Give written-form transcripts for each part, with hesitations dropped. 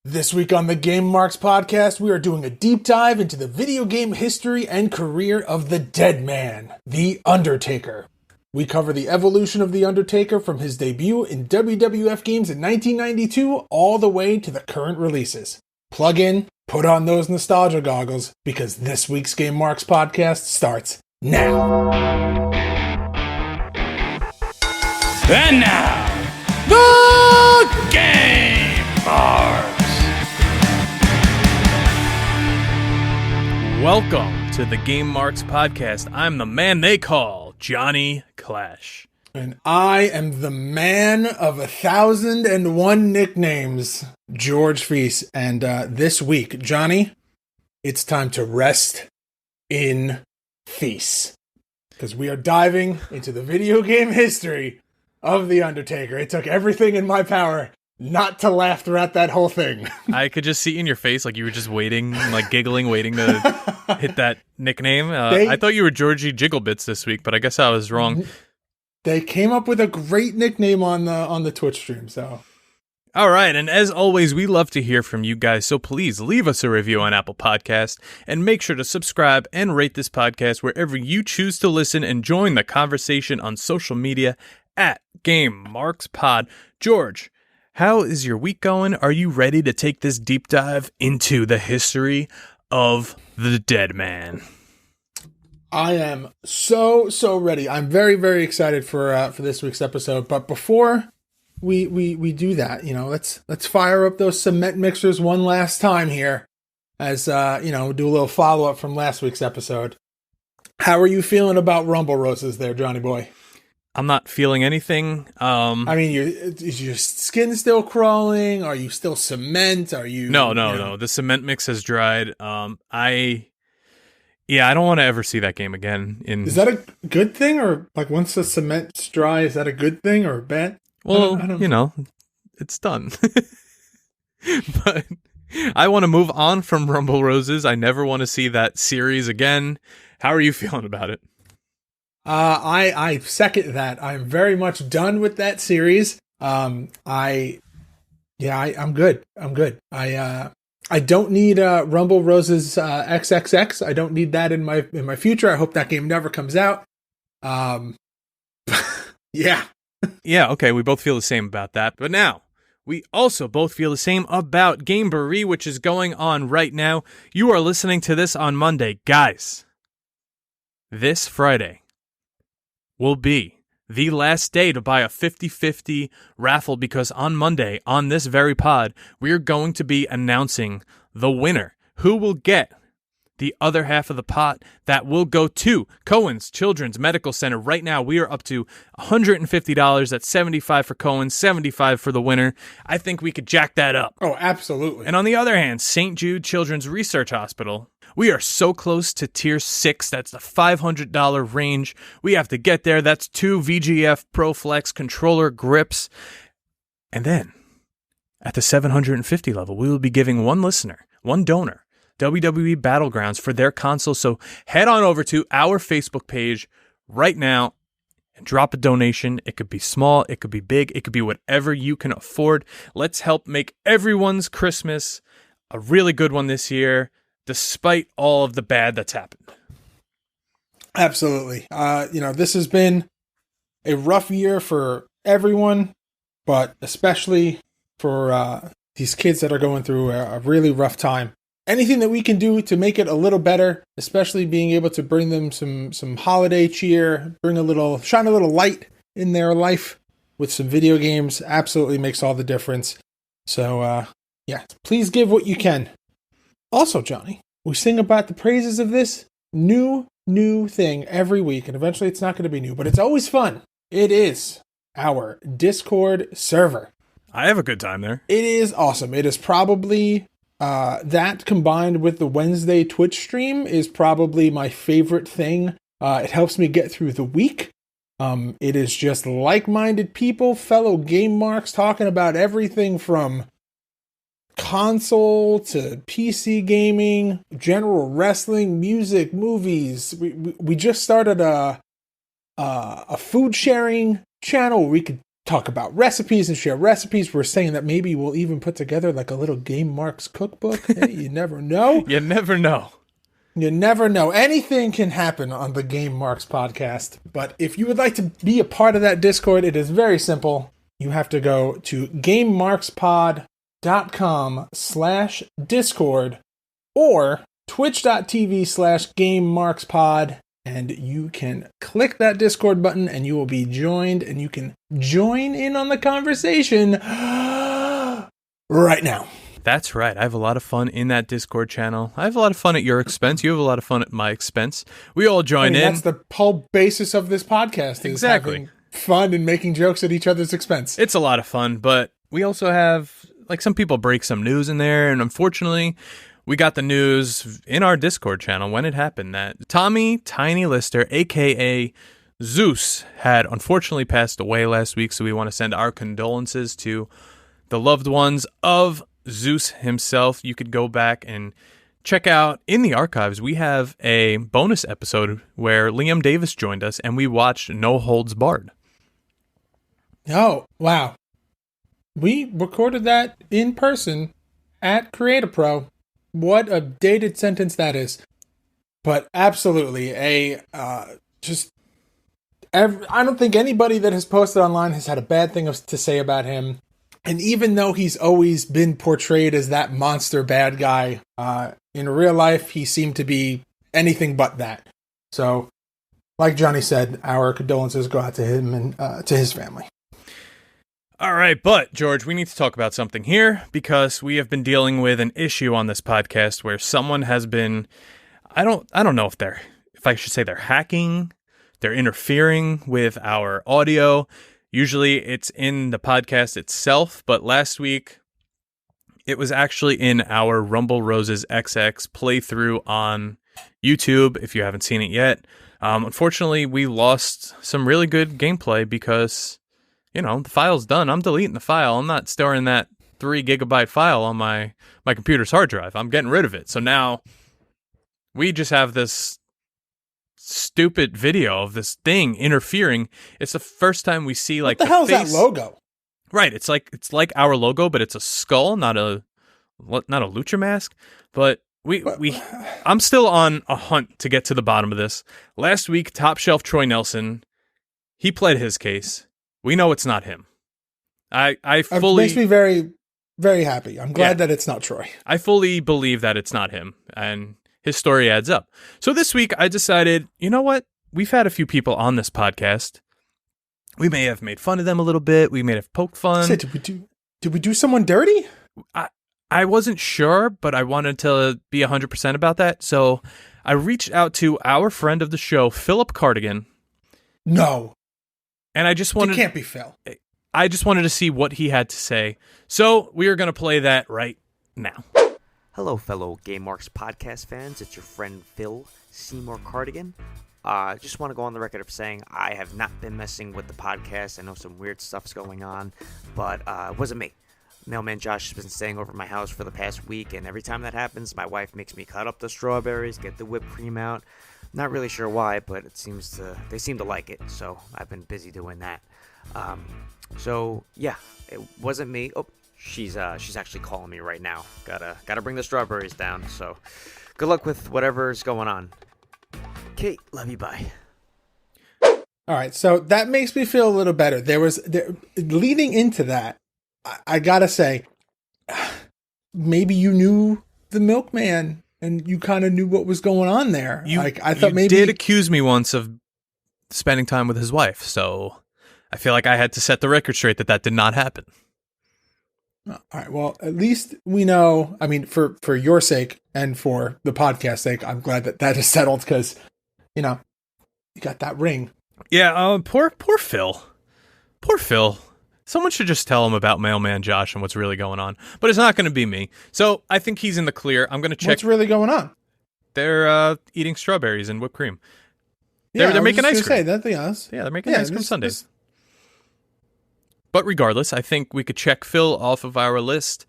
This week on the Game Marks podcast, we are doing a deep dive into the video game history and career of the dead man, the Undertaker. We cover the evolution of the Undertaker from his debut in WWF Games in 1992 all the way to the current releases. Plug in, put on those nostalgia goggles, because this week's Game Marks podcast starts now. And now, the Game Marks. Welcome to the Game Marks podcast. I'm the man they call Johnny Clash. And I am the man of 1,001 nicknames, George Feis. And this week, Johnny, it's time to rest in peace. Because we are diving into the video game history of The Undertaker. It took everything in my power not to laugh throughout that whole thing. I could just see in your face like you were just waiting, like giggling, waiting to hit that nickname. I thought you were Georgie Jigglebits this week, but I guess I was wrong. They came up with a great nickname on the Twitch stream, so. All right, and as always, we love to hear from you guys, so please leave us a review on Apple Podcasts, and make sure to subscribe and rate this podcast wherever you choose to listen, and join the conversation on social media at Game Marks Pod. George, how is your week going? Are you ready to take this deep dive into the history of the dead man? I am so ready. I'm very, very excited for this week's episode. But before we do that, let's fire up those cement mixers one last time here, as do a little follow up from last week's episode. How are you feeling about Rumble Roses there, Johnny boy? I'm not feeling anything. Is your skin still crawling? Are you still cement? Are you? No. The cement mix has dried. I don't want to ever see that game again. Is that a good thing, or like once the cement's dry, is that a good thing or bad? Well, I don't it's done. But I want to move on from Rumble Roses. I never want to see that series again. How are you feeling about it? I second that. I'm very much done with that series. I'm good. I don't need Rumble Roses XXX. I don't need that in my future. I hope that game never comes out. Yeah. Yeah, okay, we both feel the same about that. But now, we also both feel the same about Gameboree, which is going on right now. You are listening to this on Monday. Guys, this Friday will be the last day to buy a 50-50 raffle, because on Monday, on this very pod, we're going to be announcing the winner, who will get the other half of the pot that will go to Cohen's Children's Medical Center. Right now, we are up to $150. That's $75 for Cohen's, $75 for the winner. I think we could jack that up. Oh, absolutely. And on the other hand, St. Jude Children's Research Hospital, we are so close to tier 6. That's the $500 range. We have to get there. That's 2 VGF ProFlex controller grips. And then, at the 750 level, we will be giving one listener, one donor, WWE Battlegrounds for their console. So head on over to our Facebook page right now and drop a donation. It could be small, it could be big, it could be whatever you can afford. Let's help make everyone's Christmas a really good one this year, despite all of the bad that's happened. Absolutely. This has been a rough year for everyone, but especially for these kids that are going through a really rough time. Anything that we can do to make it a little better, especially being able to bring them some holiday cheer, shine a little light in their life with some video games, absolutely makes all the difference. So, please give what you can. Also, Johnny, we sing about the praises of this new thing every week, and eventually it's not going to be new, but it's always fun. It is our Discord server. I have a good time there. It is awesome. It is probably... that combined with the Wednesday Twitch stream is probably my favorite thing. It helps me get through the week. It is just like-minded people, fellow game marks, talking about everything from console to PC gaming, general wrestling, music, movies. We just started a food sharing channel where we could talk about recipes and share recipes. We're saying that maybe we'll even put together like a little Game Marks cookbook. Hey, you never know. You never know. You never know. Anything can happen on the Game Marks podcast. But if you would like to be a part of that Discord, it is very simple. You have to go to GameMarksPod.com/Discord or twitch.tv/GameMarksPod. And you can click that Discord button and you will be joined and you can join in on the conversation right now. That's right. I have a lot of fun in that Discord channel. I have a lot of fun at your expense. You have a lot of fun at my expense. We all join in. That's the whole basis of this podcast. Is having fun and making jokes at each other's expense. It's a lot of fun, but we also have, like, some people break some news in there, and unfortunately, we got the news in our Discord channel when it happened that Tommy Tiny Lister, a.k.a. Zeus, had unfortunately passed away last week, so we want to send our condolences to the loved ones of Zeus himself. You could go back and check out in the archives. We have a bonus episode where Liam Davis joined us, and we watched No Holds Barred. Oh, wow. We recorded that in person at Creator Pro. What a dated sentence that is. But absolutely, I don't think anybody that has posted online has had a bad thing to say about him. And even though he's always been portrayed as that monster bad guy, in real life, he seemed to be anything but that. So, like Johnny said, our condolences go out to him and to his family. All right, but George, we need to talk about something here because we have been dealing with an issue on this podcast where someone has been, I don't know if I should say they're hacking, they're interfering with our audio. Usually it's in the podcast itself, but last week it was actually in our Rumble Roses XX playthrough on YouTube, if you haven't seen it yet. Unfortunately, we lost some really good gameplay because, you know, the file's done. I'm deleting the file. I'm not storing that 3 gigabyte file on my computer's hard drive. I'm getting rid of it. So now we just have this stupid video of this thing interfering. It's the first time we see like what the hell's face. That logo? Right. It's like our logo, but it's a skull, not a lucha mask. But I'm still on a hunt to get to the bottom of this. Last week, Top Shelf Troy Nelson, he pled his case. We know it's not him. I fully... It makes me very, very happy. I'm glad that it's not Troy. I fully believe that it's not him, and his story adds up. So this week, I decided, you know what? We've had a few people on this podcast. We may have made fun of them a little bit. We may have poked fun. Did we do someone dirty? I wasn't sure, but I wanted to be 100% about that. So I reached out to our friend of the show, Phillip Cardigan. No. And I just wanted... It can't be Phil. I just wanted to see what he had to say. So we are going to play that right now. Hello, fellow Game Marks podcast fans. It's your friend Phil Seymour Cardigan. Just want to go on the record of saying I have not been messing with the podcast. I know some weird stuff's going on, but it wasn't me. Mailman Josh has been staying over at my house for the past week, and every time that happens, my wife makes me cut up the strawberries, get the whipped cream out. Not really sure why, but they seem to like it, so I've been busy doing that. So yeah, it wasn't me. Oh, she's actually calling me right now. Gotta bring the strawberries down. So good luck with whatever's going on. Kate, love you, bye. All right, so that makes me feel a little better. Leading into that, I gotta say, maybe you knew the milkman. And you kind of knew what was going on there. I thought maybe did accuse me once of spending time with his wife, so I feel like I had to set the record straight that did not happen. All right. Well, at least we know. I mean, for your sake and for the podcast sake, I'm glad that is settled because, you know, you got that ring. Yeah. Poor Phil. Poor Phil. Someone should just tell him about Mailman Josh and what's really going on. But it's not going to be me. So I think he's in the clear. I'm going to check. What's really going on? They're eating strawberries and whipped cream. Yeah, they're making ice cream. Say, nothing else. Yeah, they're making ice cream sundaes. But regardless, I think we could check Phil off of our list.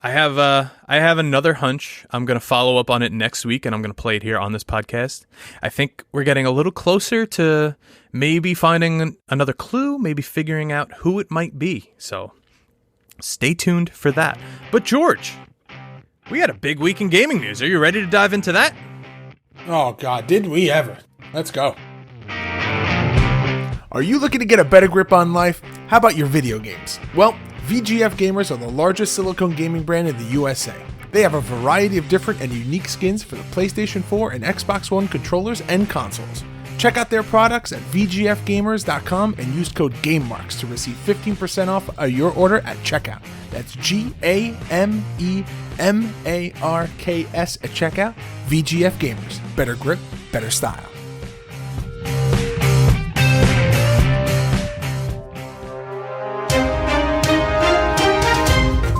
I have another hunch. I'm going to follow up on it next week, and I'm going to play it here on this podcast. I think we're getting a little closer to maybe finding another clue, maybe figuring out who it might be. So stay tuned for that. But George, we had a big week in gaming news. Are you ready to dive into that? Oh, God, did we ever? Let's go. Are you looking to get a better grip on life? How about your video games? Well, VGF Gamers are the largest silicone gaming brand in the USA. They have a variety of different and unique skins for the PlayStation 4 and Xbox One controllers and consoles. Check out their products at vgfgamers.com and use code GameMarks to receive 15% off your order at checkout. That's GAMEMARKS at checkout. VGF Gamers. Better grip, better style.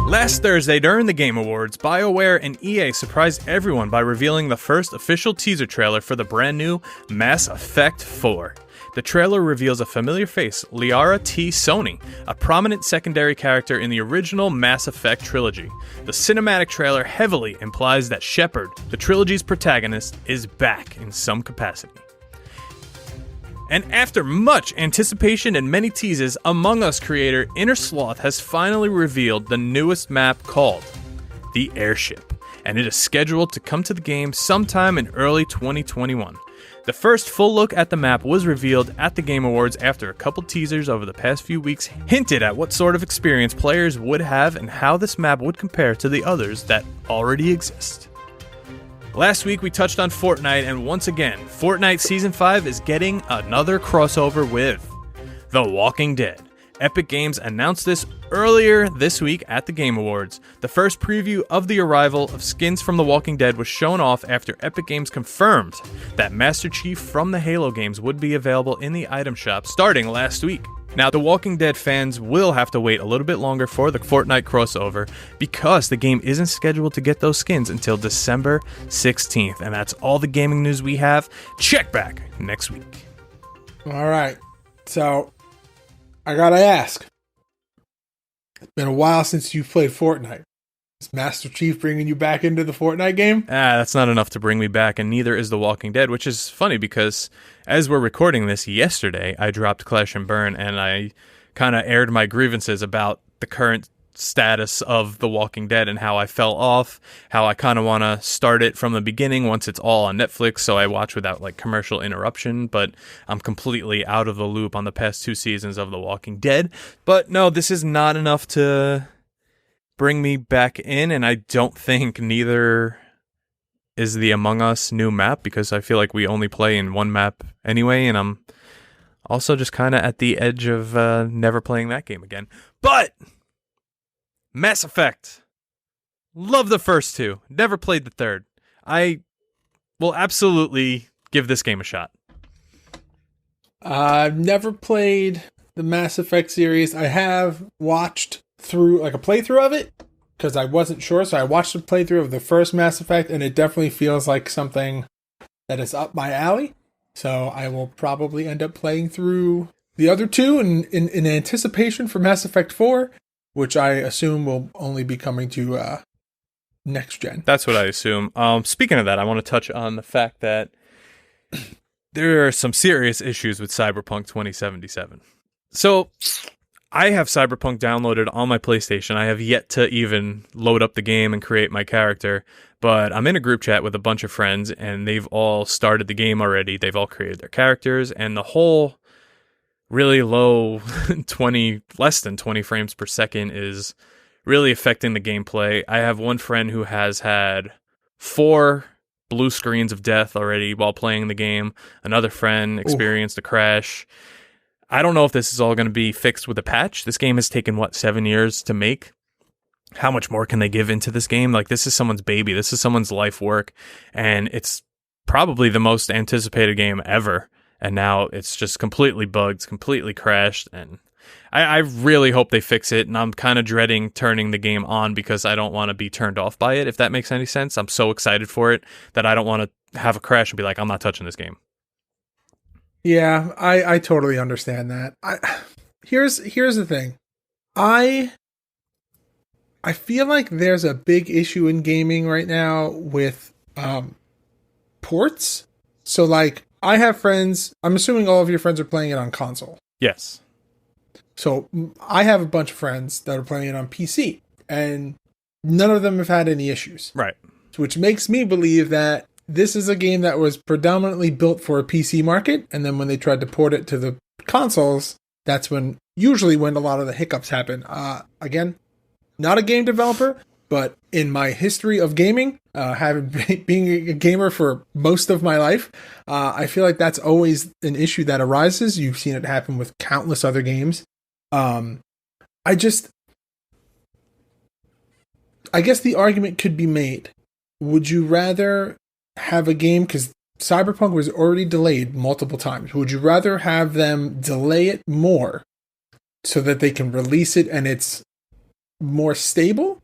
Last Thursday, during the Game Awards, BioWare and EA surprised everyone by revealing the first official teaser trailer for the brand new Mass Effect 4. The trailer reveals a familiar face, Liara T. Sony, a prominent secondary character in the original Mass Effect trilogy. The cinematic trailer heavily implies that Shepard, the trilogy's protagonist, is back in some capacity. And after much anticipation and many teases, Among Us creator Inner Sloth has finally revealed the newest map called The Airship, and it is scheduled to come to the game sometime in early 2021. The first full look at the map was revealed at the Game Awards after a couple teasers over the past few weeks hinted at what sort of experience players would have and how this map would compare to the others that already exist. Last week we touched on Fortnite, and once again, Fortnite Season 5 is getting another crossover with The Walking Dead. Epic Games announced this earlier this week at the Game Awards. The first preview of the arrival of skins from The Walking Dead was shown off after Epic Games confirmed that Master Chief from the Halo games would be available in the item shop starting last week. Now, The Walking Dead fans will have to wait a little bit longer for the Fortnite crossover because the game isn't scheduled to get those skins until December 16th. And that's all the gaming news we have. Check back next week. All right. So, I gotta ask. It's been a while since you've played Fortnite. Is Master Chief bringing you back into the Fortnite game? That's not enough to bring me back, and neither is The Walking Dead, which is funny because as we're recording this yesterday, I dropped Clash and Burn, and I kind of aired my grievances about the current status of The Walking Dead and how I fell off, how I kind of want to start it from the beginning once it's all on Netflix so I watch without like commercial interruption, but I'm completely out of the loop on the past 2 seasons of The Walking Dead. But no, this is not enough to bring me back in, and I don't think neither is the Among Us new map because I feel like we only play in one map anyway, and I'm also just kind of at the edge of never playing that game again. But Mass Effect. Love the first 2. Never played the third. I will absolutely give this game a shot. I've never played the Mass Effect series. I have watched through like a playthrough of it because I wasn't sure. So I watched a playthrough of the first Mass Effect, and it definitely feels like something that is up my alley. So I will probably end up playing through the other 2 in anticipation for Mass Effect 4, which I assume will only be coming to next gen. That's what I assume. Speaking of that, I want to touch on the fact that there are some serious issues with Cyberpunk 2077. So I have Cyberpunk downloaded on my PlayStation. I have yet to even load up the game and create my character, but I'm in a group chat with a bunch of friends, and they've all started the game already. They've all created their characters, and the whole really low less than 20 frames per second is really affecting the gameplay. I have one friend who has had 4 blue screens of death already while playing the game. Another friend experienced a crash. I don't know if this is all going to be fixed with a patch. This game has taken, 7 years to make? How much more can they give into this game? Like, this is someone's baby. This is someone's life work. And it's probably the most anticipated game ever. And now it's just completely bugged, completely crashed. And I really hope they fix it. And I'm kind of dreading turning the game on because I don't want to be turned off by it, if that makes any sense. I'm so excited for it that I don't want to have a crash and be like, I'm not touching this game. Yeah, I totally understand that. Here's the thing. I I feel like there's a big issue in gaming right now with ports. So, like, I have friends. I'm assuming all of your friends are playing it on console. Yes. So, I have a bunch of friends that are playing it on PC, and none of them have had any issues. Right. Which makes me believe that this is a game that was predominantly built for a PC market, and then when they tried to port it to the consoles, that's usually when a lot of the hiccups happen. Again, not a game developer, but in my history of gaming, being a gamer for most of my life, I feel like that's always an issue that arises. You've seen it happen with countless other games. I guess the argument could be made. Would you rather have a game, because Cyberpunk was already delayed multiple times, would you rather have them delay it more so that they can release it and it's more stable,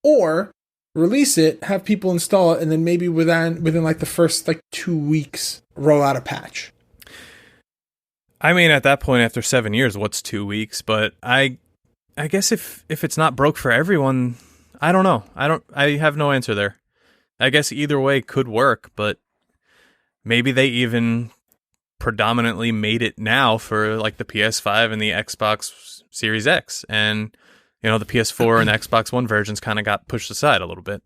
or release it, have people install it, and then maybe within like the first 2 weeks roll out a patch? I mean, at that point, after 7 years, what's 2 weeks? But I guess if it's not broke for everyone, I don't know. I have no answer there. I guess either way could work, but maybe they even predominantly made it now for like the PS5 and the Xbox Series X, and the PS4 and the Xbox One versions kind of got pushed aside a little bit.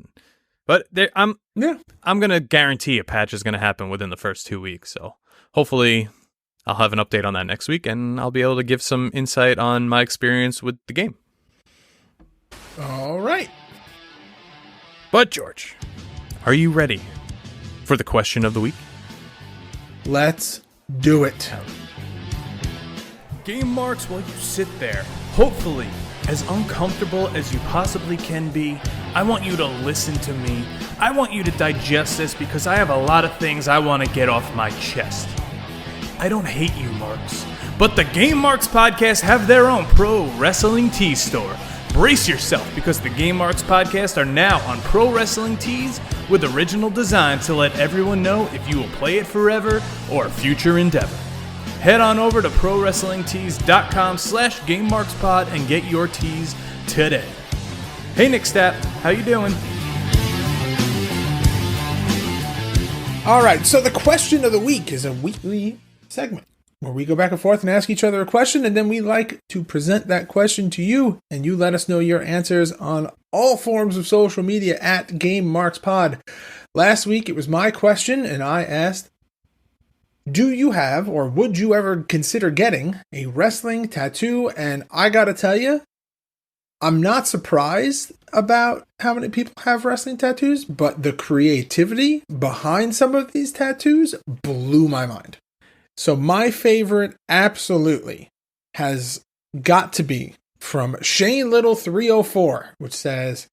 But I'm gonna guarantee a patch is gonna happen within the first 2 weeks. So hopefully I'll have an update on that next week, and I'll be able to give some insight on my experience with the game. All right. But George, are you ready for the question of the week? Let's do it. Game marks while you sit there, hopefully as uncomfortable as you possibly can be. I want you to listen to me. I want you to digest this because I have a lot of things I want to get off my chest. I don't hate you, Marks, but the Game Marks podcast have their own pro wrestling tee store. Brace yourself, because the Game Marks podcast are now on Pro Wrestling Tees with original design to let everyone know if you will play it forever or a future endeavor. Head on over to ProWrestlingTees.com/GameMarksPod and get your tees today. Hey Nick Stapp, how you doing? All right, so the question of the week is a weekly segment where we go back and forth and ask each other a question, and then we like to present that question to you, and you let us know your answers on all forms of social media at GameMarksPod. Last week, it was my question, and I asked, do you have, or would you ever consider getting, a wrestling tattoo? And I gotta tell you, I'm not surprised about how many people have wrestling tattoos, but the creativity behind some of these tattoos blew my mind. So my favorite absolutely has got to be from Shane Little 304, which says,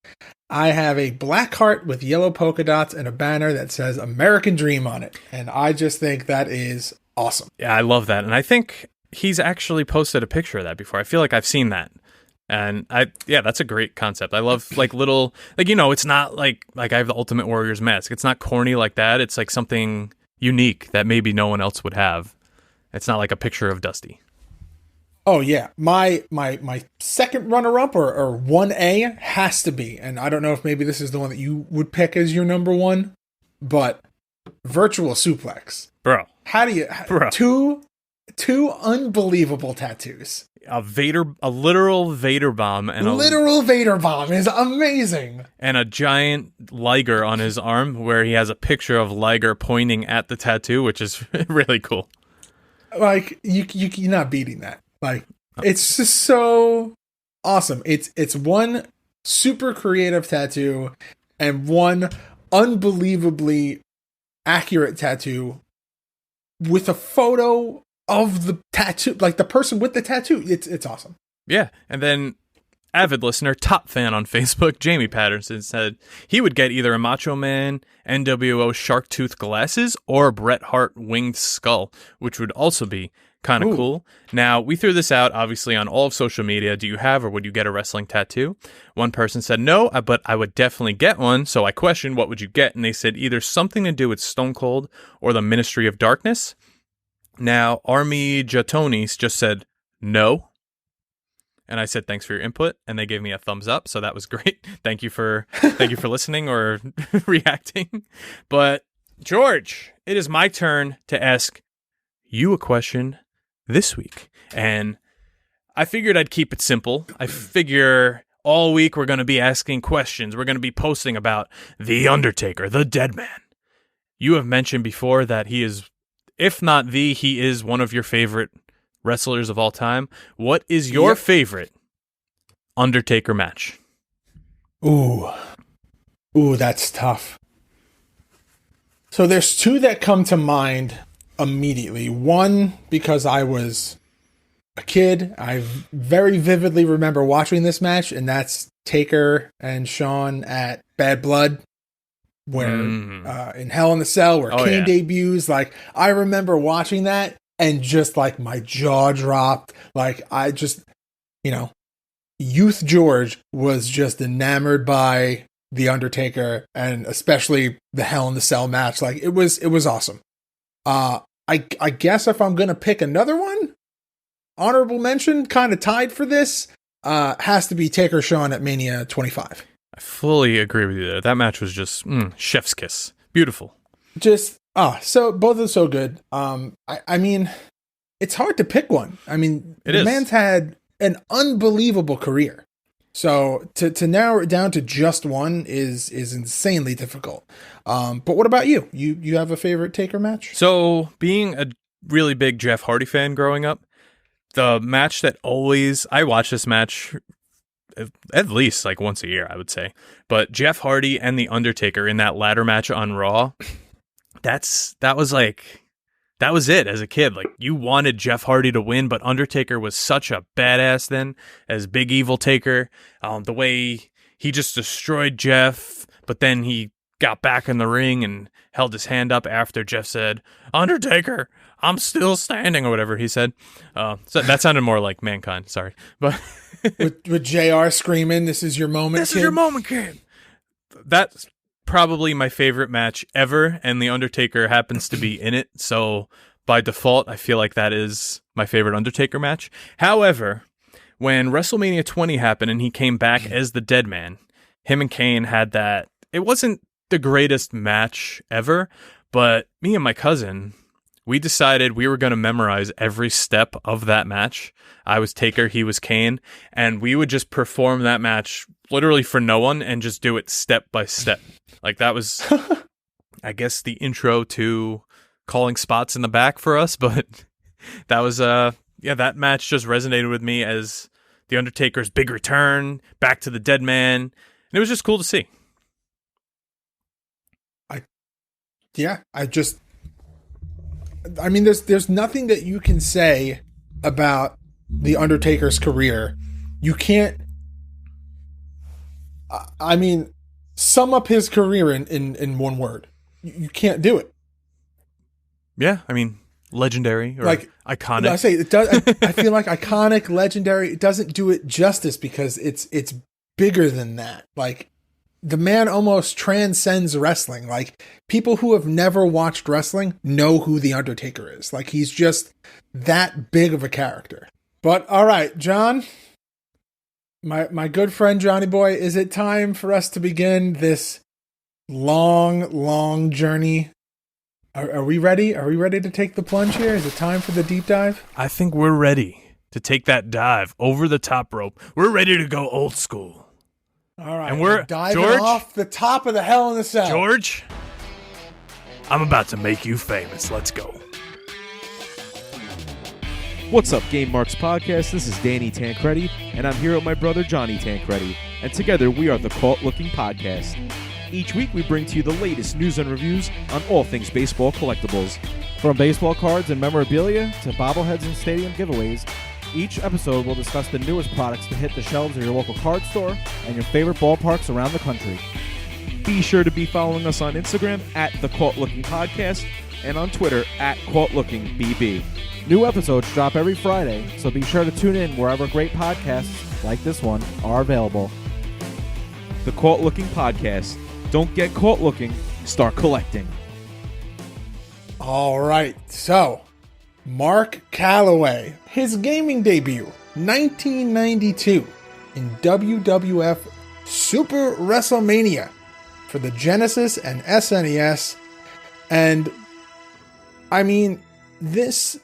I have a black heart with yellow polka dots and a banner that says American Dream on it. And I just think that is awesome. Yeah, I love that. And I think he's actually posted a picture of that before. I feel like I've seen that. And that's a great concept. I love little, it's not like I have the Ultimate Warrior's mask. It's not corny like that. It's like something unique that maybe no one else would have. It's not like a picture of Dusty. Oh yeah, my second runner-up or 1A has to be, and I don't know if maybe this is the one that you would pick as your number one, but Virtual Suplex. Bro. How do you... Bro. Two unbelievable tattoos. A literal Vader bomb. And literal Vader bomb is amazing. And a giant Liger on his arm where he has a picture of Liger pointing at the tattoo, which is really cool. Like, you're not beating that. Like, it's just so awesome. It's one super creative tattoo and one unbelievably accurate tattoo with a photo of the tattoo, like the person with the tattoo. It's awesome. Yeah, and then avid listener, top fan on Facebook, Jamie Patterson, said he would get either a Macho Man NWO shark tooth glasses or a Bret Hart winged skull, which would also be kind of cool. Now, we threw this out, obviously, on all of social media. Do you have or would you get a wrestling tattoo? One person said no, but I would definitely get one. So I questioned, what would you get? And they said either something to do with Stone Cold or the Ministry of Darkness. Now, Army Jatonis just said no. and I said thanks for your input, and they gave me a thumbs up, so that was great. Thank you for listening or reacting. But George, it is my turn to ask you a question this week, and I figured I'd keep it simple. I figure all week we're going to be asking questions. We're going to be posting about The Undertaker, the dead man. You have mentioned before that he is, if not he is one of your favorite wrestlers of all time. What is your favorite Undertaker match? Ooh, that's tough. So there's two that come to mind immediately. One, because I was a kid, I very vividly remember watching this match, and that's Taker and Shawn at Bad Blood, where in Hell in the Cell, where Kane debuts. Like, I remember watching that and just like my jaw dropped. Like, I just, youth George was just enamored by The Undertaker, and especially the Hell in the Cell match. Like, it was awesome. I guess if I'm gonna pick another one, honorable mention, kind of tied for this, has to be Taker Shawn at Mania 25. I fully agree with you there. That match was just chef's kiss. Beautiful. So both are so good. I mean, it's hard to pick one. I mean, the man's had an unbelievable career. So to narrow it down to just one is insanely difficult. But what about you? You have a favorite Taker match? So, being a really big Jeff Hardy fan growing up, the match that I watch this match at least like once a year, I would say. But Jeff Hardy and The Undertaker in that ladder match on Raw, that was it as a kid. Like, you wanted Jeff Hardy to win, but Undertaker was such a badass then as Big Evil Taker. The way he just destroyed Jeff, but then he got back in the ring and held his hand up after Jeff said, "Undertaker, I'm still standing," or whatever he said. So that sounded more like Mankind. Sorry, but with JR screaming, "This is your moment, This is your moment, kid." That's probably my favorite match ever, and The Undertaker happens to be in it. So by default, I feel like that is my favorite Undertaker match. However, when WrestleMania 20 happened and he came back as the Dead Man, him and Kane had that. It wasn't the greatest match ever, but me and my cousin, we decided we were going to memorize every step of that match. I was Taker, he was Kane, and we would just perform that match literally for no one and just do it step by step. Like, that was, I guess, the intro to calling spots in the back for us, but that was, that match just resonated with me as The Undertaker's big return, back to the Dead Man, and it was just cool to see. There's nothing that you can say about The Undertaker's career. You can't, sum up his career in one word. You can't do it. Yeah, legendary or like iconic. I say it does. I feel like iconic, legendary. It doesn't do it justice because it's bigger than that. Like, the man almost transcends wrestling. Like, people who have never watched wrestling know who The Undertaker is. Like, he's just that big of a character. But all right, John, my good friend Johnny Boy, is it time for us to begin this long journey? Are we ready? Are we ready to take the plunge here? Is it time for the deep dive? I think we're ready to take that dive over the top rope. We're ready to go old school. All right, and we're diving off the top of the Hell in the Cell. George, I'm about to make you famous. Let's go. What's up, Game Marks Podcast? This is Danny Tancredi, and I'm here with my brother Johnny Tancredi, and together we are the Caught Looking Podcast. Each week we bring to you the latest news and reviews on all things baseball collectibles. From baseball cards and memorabilia to bobbleheads and stadium giveaways, each episode will discuss the newest products to hit the shelves of your local card store and your favorite ballparks around the country. Be sure to be following us on Instagram at The Caught Looking Podcast and on Twitter at CaughtLookingBB. New episodes drop every Friday, so be sure to tune in wherever great podcasts, like this one, are available. The Caught Looking Podcast. Don't get caught looking, start collecting. All right, so Mark Calloway, his gaming debut 1992 in WWF Super WrestleMania for the Genesis and SNES. And I mean, this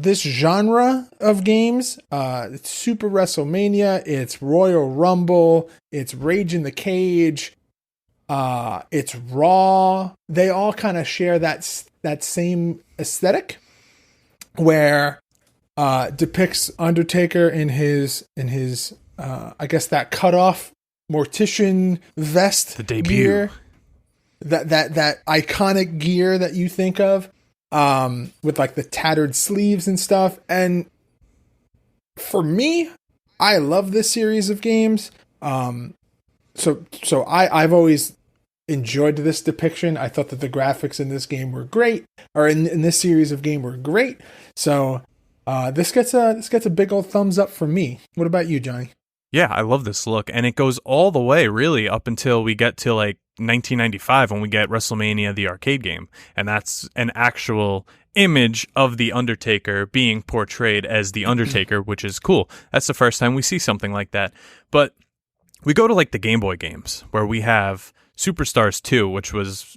genre of games, it's Super WrestleMania, it's Royal Rumble, it's Rage in the Cage, it's Raw. They all kind of share that same aesthetic, where depicts Undertaker in his I guess that cutoff mortician vest, the debut gear, that iconic gear that you think of, with like the tattered sleeves and stuff. And for me, I love this series of games. So I've always enjoyed this depiction. I thought that the graphics in this game were great, or in this series of game were great. So this gets a big old thumbs up from me. What about you, Johnny? Yeah, I love this look, and it goes all the way really up until we get to like 1995 when we get WrestleMania the arcade game, and that's an actual image of the Undertaker being portrayed as the Undertaker, which is cool. That's the first time we see something like that. But we go to like the Game Boy games where we have Superstars 2, which was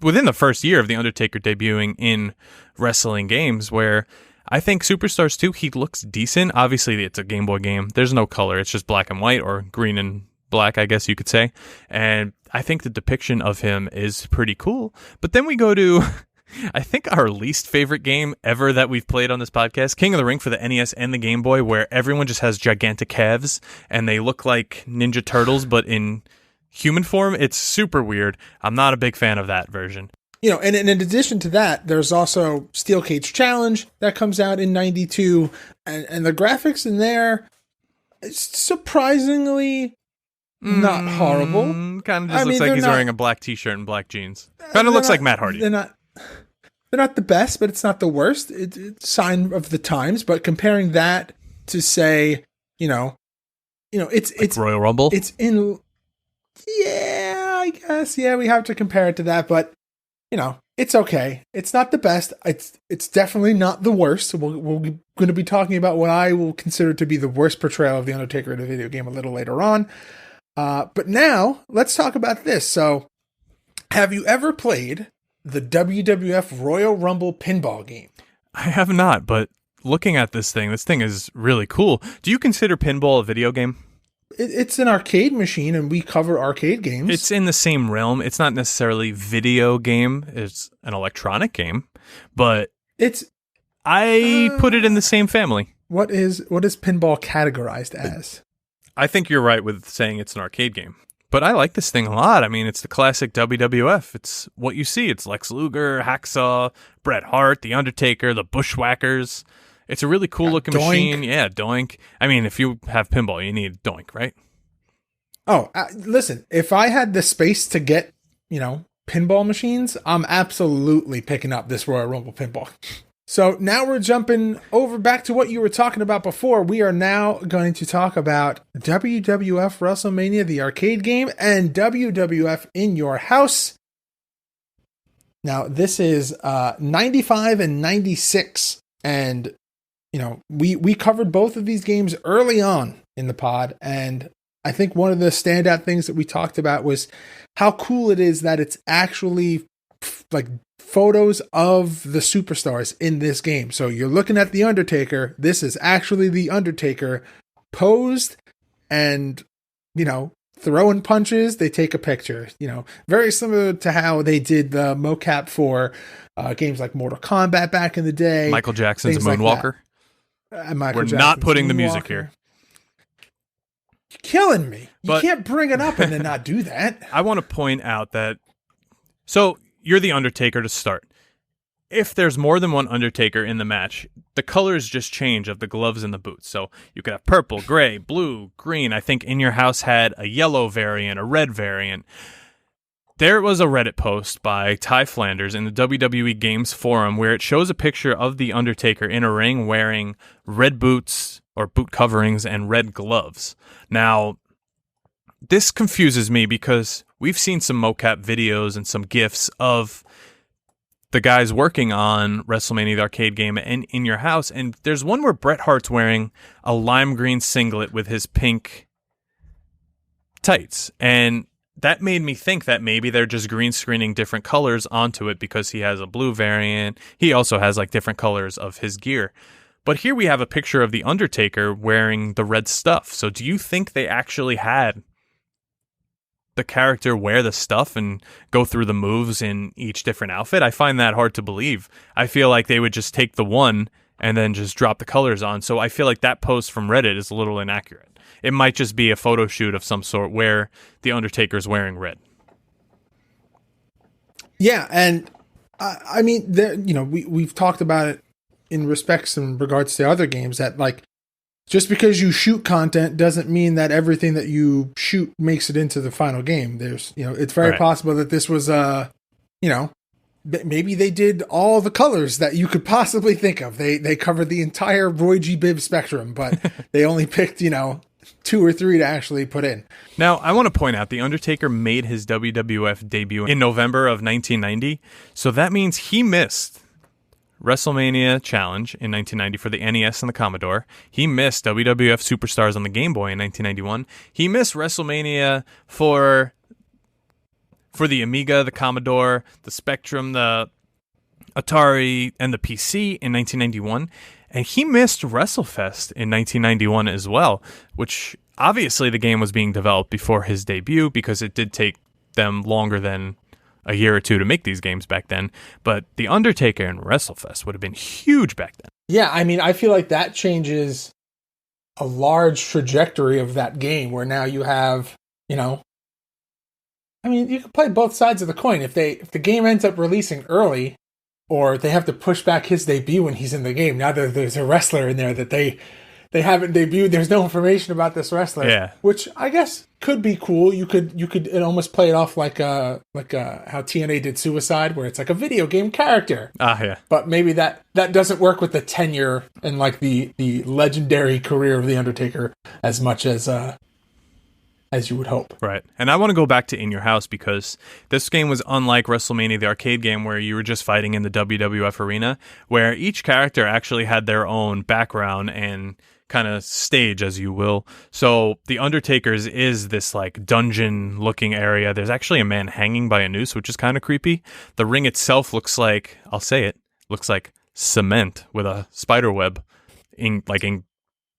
within the first year of the Undertaker debuting in wrestling games, where I think Superstars 2, he looks decent. Obviously, it's a Game Boy game. There's no color. It's just black and white, or green and black, I guess you could say. And I think the depiction of him is pretty cool. But then we go to, I think, our least favorite game ever that we've played on this podcast, King of the Ring for the NES and the Game Boy, where everyone just has gigantic calves, and they look like Ninja Turtles, but in human form. It's super weird. I'm not a big fan of that version. You know, and in addition to that, there's also Steel Cage Challenge that comes out in 92, and the graphics in there, it's surprisingly not horrible. Kind of just looks like he's wearing a black t-shirt and black jeans. Kind of looks like Matt Hardy. They're not the best, but it's not the worst. It's a sign of the times. But comparing that to, say, it's like Royal Rumble. It's in, yeah, I guess, yeah, we have to compare it to that, but it's okay. It's not the best. It's definitely not the worst. We're going to be talking about what I will consider to be the worst portrayal of the Undertaker in a video game a little later on. But now let's talk about this. So, have you ever played the WWF Royal Rumble pinball game? I have not, but looking at this thing is really cool. Do you consider pinball a video game? It's an arcade machine, and we cover arcade games. It's in the same realm. It's not necessarily video game. It's an electronic game, but I put it in the same family. What is pinball categorized as? I think you're right with saying it's an arcade game, but I like this thing a lot. I mean, it's the classic WWF. It's what you see. It's Lex Luger, Hacksaw, Bret Hart, The Undertaker, the Bushwhackers. It's a really cool looking machine. Yeah, Doink. I mean, if you have pinball, you need Doink, right? Oh, listen, if I had the space to get, pinball machines, I'm absolutely picking up this Royal Rumble pinball. So now we're jumping over back to what you were talking about before. We are now going to talk about WWF WrestleMania, the arcade game, and WWF In Your House. Now, this is 95 and 96, and we covered both of these games early on in the pod, and I think one of the standout things that we talked about was how cool it is that it's actually like photos of the superstars in this game. So you're looking at The Undertaker. This is actually The Undertaker posed and, throwing punches. They take a picture, very similar to how they did the mocap for games like Mortal Kombat back in the day. Michael Jackson's Moonwalker. We're not putting the music here. You're killing me. You can't bring it up and then not do that. I want to point out that, so you're the Undertaker to start. If there's more than one Undertaker in the match, the colors just change of the gloves and the boots. So you could have purple, gray, blue, green. I think In Your House had a yellow variant, a red variant. There was a Reddit post by Ty Flanders in the WWE Games forum where it shows a picture of the Undertaker in a ring wearing red boots or boot coverings and red gloves. Now, this confuses me because we've seen some mocap videos and some GIFs of the guys working on WrestleMania the arcade game and In Your House, and there's one where Bret Hart's wearing a lime green singlet with his pink tights, and that made me think that maybe they're just green screening different colors onto it because he has a blue variant. He also has like different colors of his gear. But here we have a picture of the Undertaker wearing the red stuff. So do you think they actually had the character wear the stuff and go through the moves in each different outfit? I find that hard to believe. I feel like they would just take the one and then just drop the colors on. So I feel like that post from Reddit is a little inaccurate. It might just be a photo shoot of some sort where the Undertaker's wearing red. Yeah, and I mean, there, we've talked about it in respects in regards to other games that, like, just because you shoot content doesn't mean that everything that you shoot makes it into the final game. There's, it's very possible that this was, maybe they did all the colors that you could possibly think of. They covered the entire Roy G. Biv spectrum, but they only picked, 2 or 3 to actually put in. Now, I want to point out the Undertaker made his WWF debut in November of 1990, so that means he missed WrestleMania Challenge in 1990 for the NES and the Commodore. He missed WWF Superstars on the Game Boy in 1991. He missed WrestleMania for the Amiga, the Commodore, the Spectrum, the Atari, and the PC in 1991. And he missed WrestleFest in 1991 as well, which obviously the game was being developed before his debut because it did take them longer than a year or two to make these games back then. But The Undertaker and WrestleFest would have been huge back then. Yeah, I mean, I feel like that changes a large trajectory of that game where now you have, I mean, you can play both sides of the coin. If the game ends up releasing early, or they have to push back his debut when he's in the game. Now there's a wrestler in there that they haven't debuted. There's no information about this wrestler. Yeah. Which I guess could be cool. You could almost play it off like how TNA did Suicide, where it's like a video game character. Yeah. But maybe that doesn't work with the tenure and like the legendary career of The Undertaker as much as you would hope. Right. And I want to go back to In Your House because this game was unlike WrestleMania, the arcade game, where you were just fighting in the WWF arena, where each character actually had their own background and kind of stage, as you will. So the Undertaker's is this like dungeon looking area. There's actually a man hanging by a noose, which is kind of creepy. The ring itself looks like, I'll say it, looks like cement with a spider web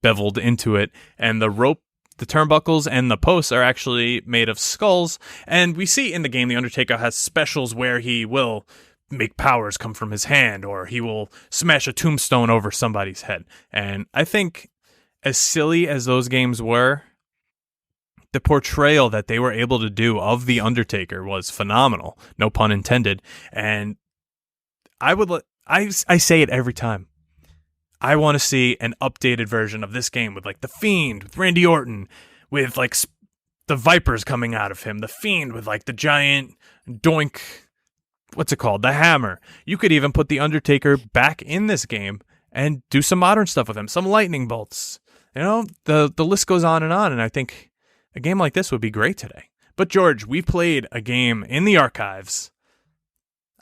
beveled into it. And the rope, the turnbuckles and the posts are actually made of skulls. And we see in the game the Undertaker has specials where he will make powers come from his hand, or he will smash a tombstone over somebody's head. And I think as silly as those games were, the portrayal that they were able to do of the Undertaker was phenomenal. No pun intended. And I say it every time. I want to see an updated version of this game with like The Fiend, with Randy Orton, with like the Vipers coming out of him, The Fiend with like the giant doink, what's it called? The hammer. You could even put the Undertaker back in this game and do some modern stuff with him, some lightning bolts. The list goes on, and I think a game like this would be great today. But George, we played a game in the archives.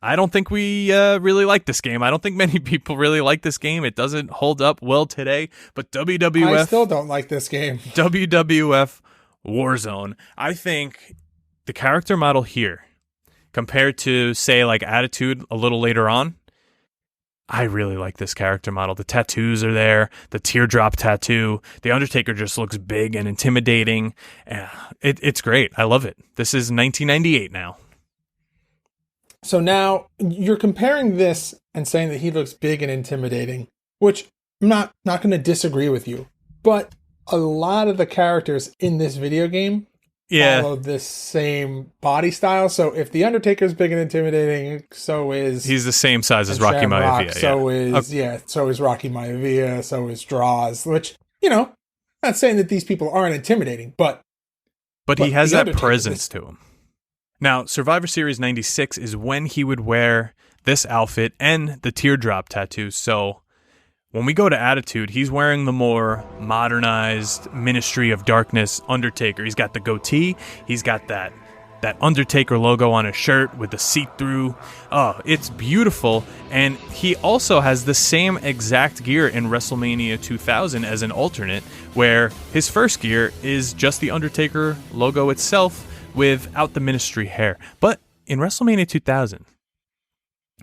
I don't think we really like this game. I don't think many people really like this game. It doesn't hold up well today. But WWF... I still don't like this game. WWF Warzone. I think the character model here, compared to, say, like Attitude a little later on, I really like this character model. The tattoos are there. The teardrop tattoo. The Undertaker just looks big and intimidating. It's great. I love it. This is 1998 now. So now you're comparing this and saying that he looks big and intimidating, which I'm not going to disagree with you. But a lot of the characters in this video game follow this same body style. So if the Undertaker's big and intimidating, so is... He's the same size as Rocky Maivia. So is Rocky Maivia, so is Droz, which, not saying that these people aren't intimidating, but he has that presence to him. Now, Survivor Series 96 is when he would wear this outfit and the teardrop tattoo. So when we go to Attitude, he's wearing the more modernized Ministry of Darkness Undertaker. He's got the goatee. He's got that that Undertaker logo on his shirt with the see-through. Oh, it's beautiful. And he also has the same exact gear in WrestleMania 2000 as an alternate, where his first gear is just the Undertaker logo itself without the ministry hair. But in WrestleMania 2000,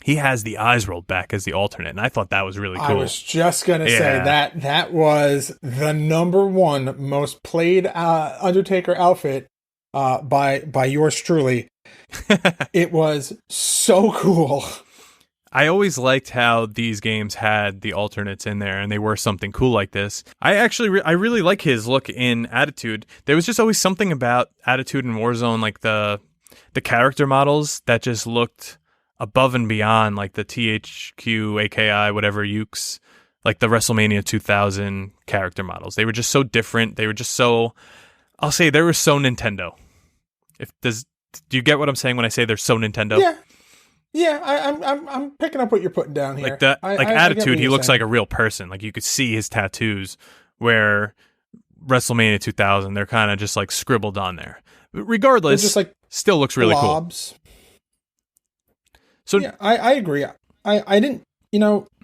he has the eyes rolled back as the alternate, and I thought that was really cool. I was just going to say that was the number one most played Undertaker outfit by yours truly. It was so cool. I always liked how these games had the alternates in there, and they were something cool like this. I really like his look in Attitude. There was just always something about Attitude and Warzone, like the character models that just looked above and beyond, like the THQ, AKI, whatever Ukes, like the WrestleMania 2000 character models. They were just so different. They were just so, I'll say they were so Nintendo. Do you get what I'm saying when I say they're so Nintendo? Yeah. I'm picking up what you're putting down here. Like Attitude, he looks like a real person. Like you could see his tattoos, where WrestleMania 2000, they're kind of just like scribbled on there. But regardless, just like still looks really blobs. Cool. So yeah, I agree. I didn't,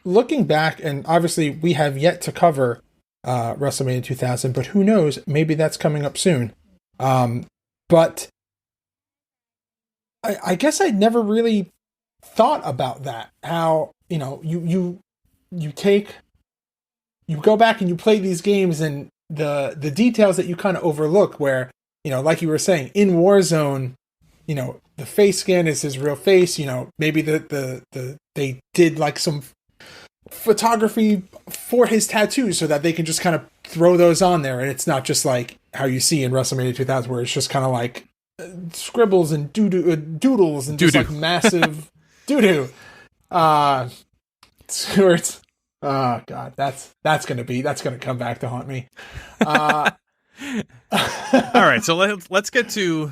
looking back, and obviously we have yet to cover WrestleMania 2000, but who knows? Maybe that's coming up soon. But I guess I never really thought about that. How, you go back and you play these games, and the details that you kind of overlook, where, like you were saying, in Warzone, the face scan is his real face. Maybe they did like some photography for his tattoos so that they can just kind of throw those on there, and it's not just like how you see in WrestleMania 2000, where it's just kind of like scribbles and doodles and just like massive doo-doo. Stuart. Oh God, that's gonna come back to haunt me. All right, so let's get to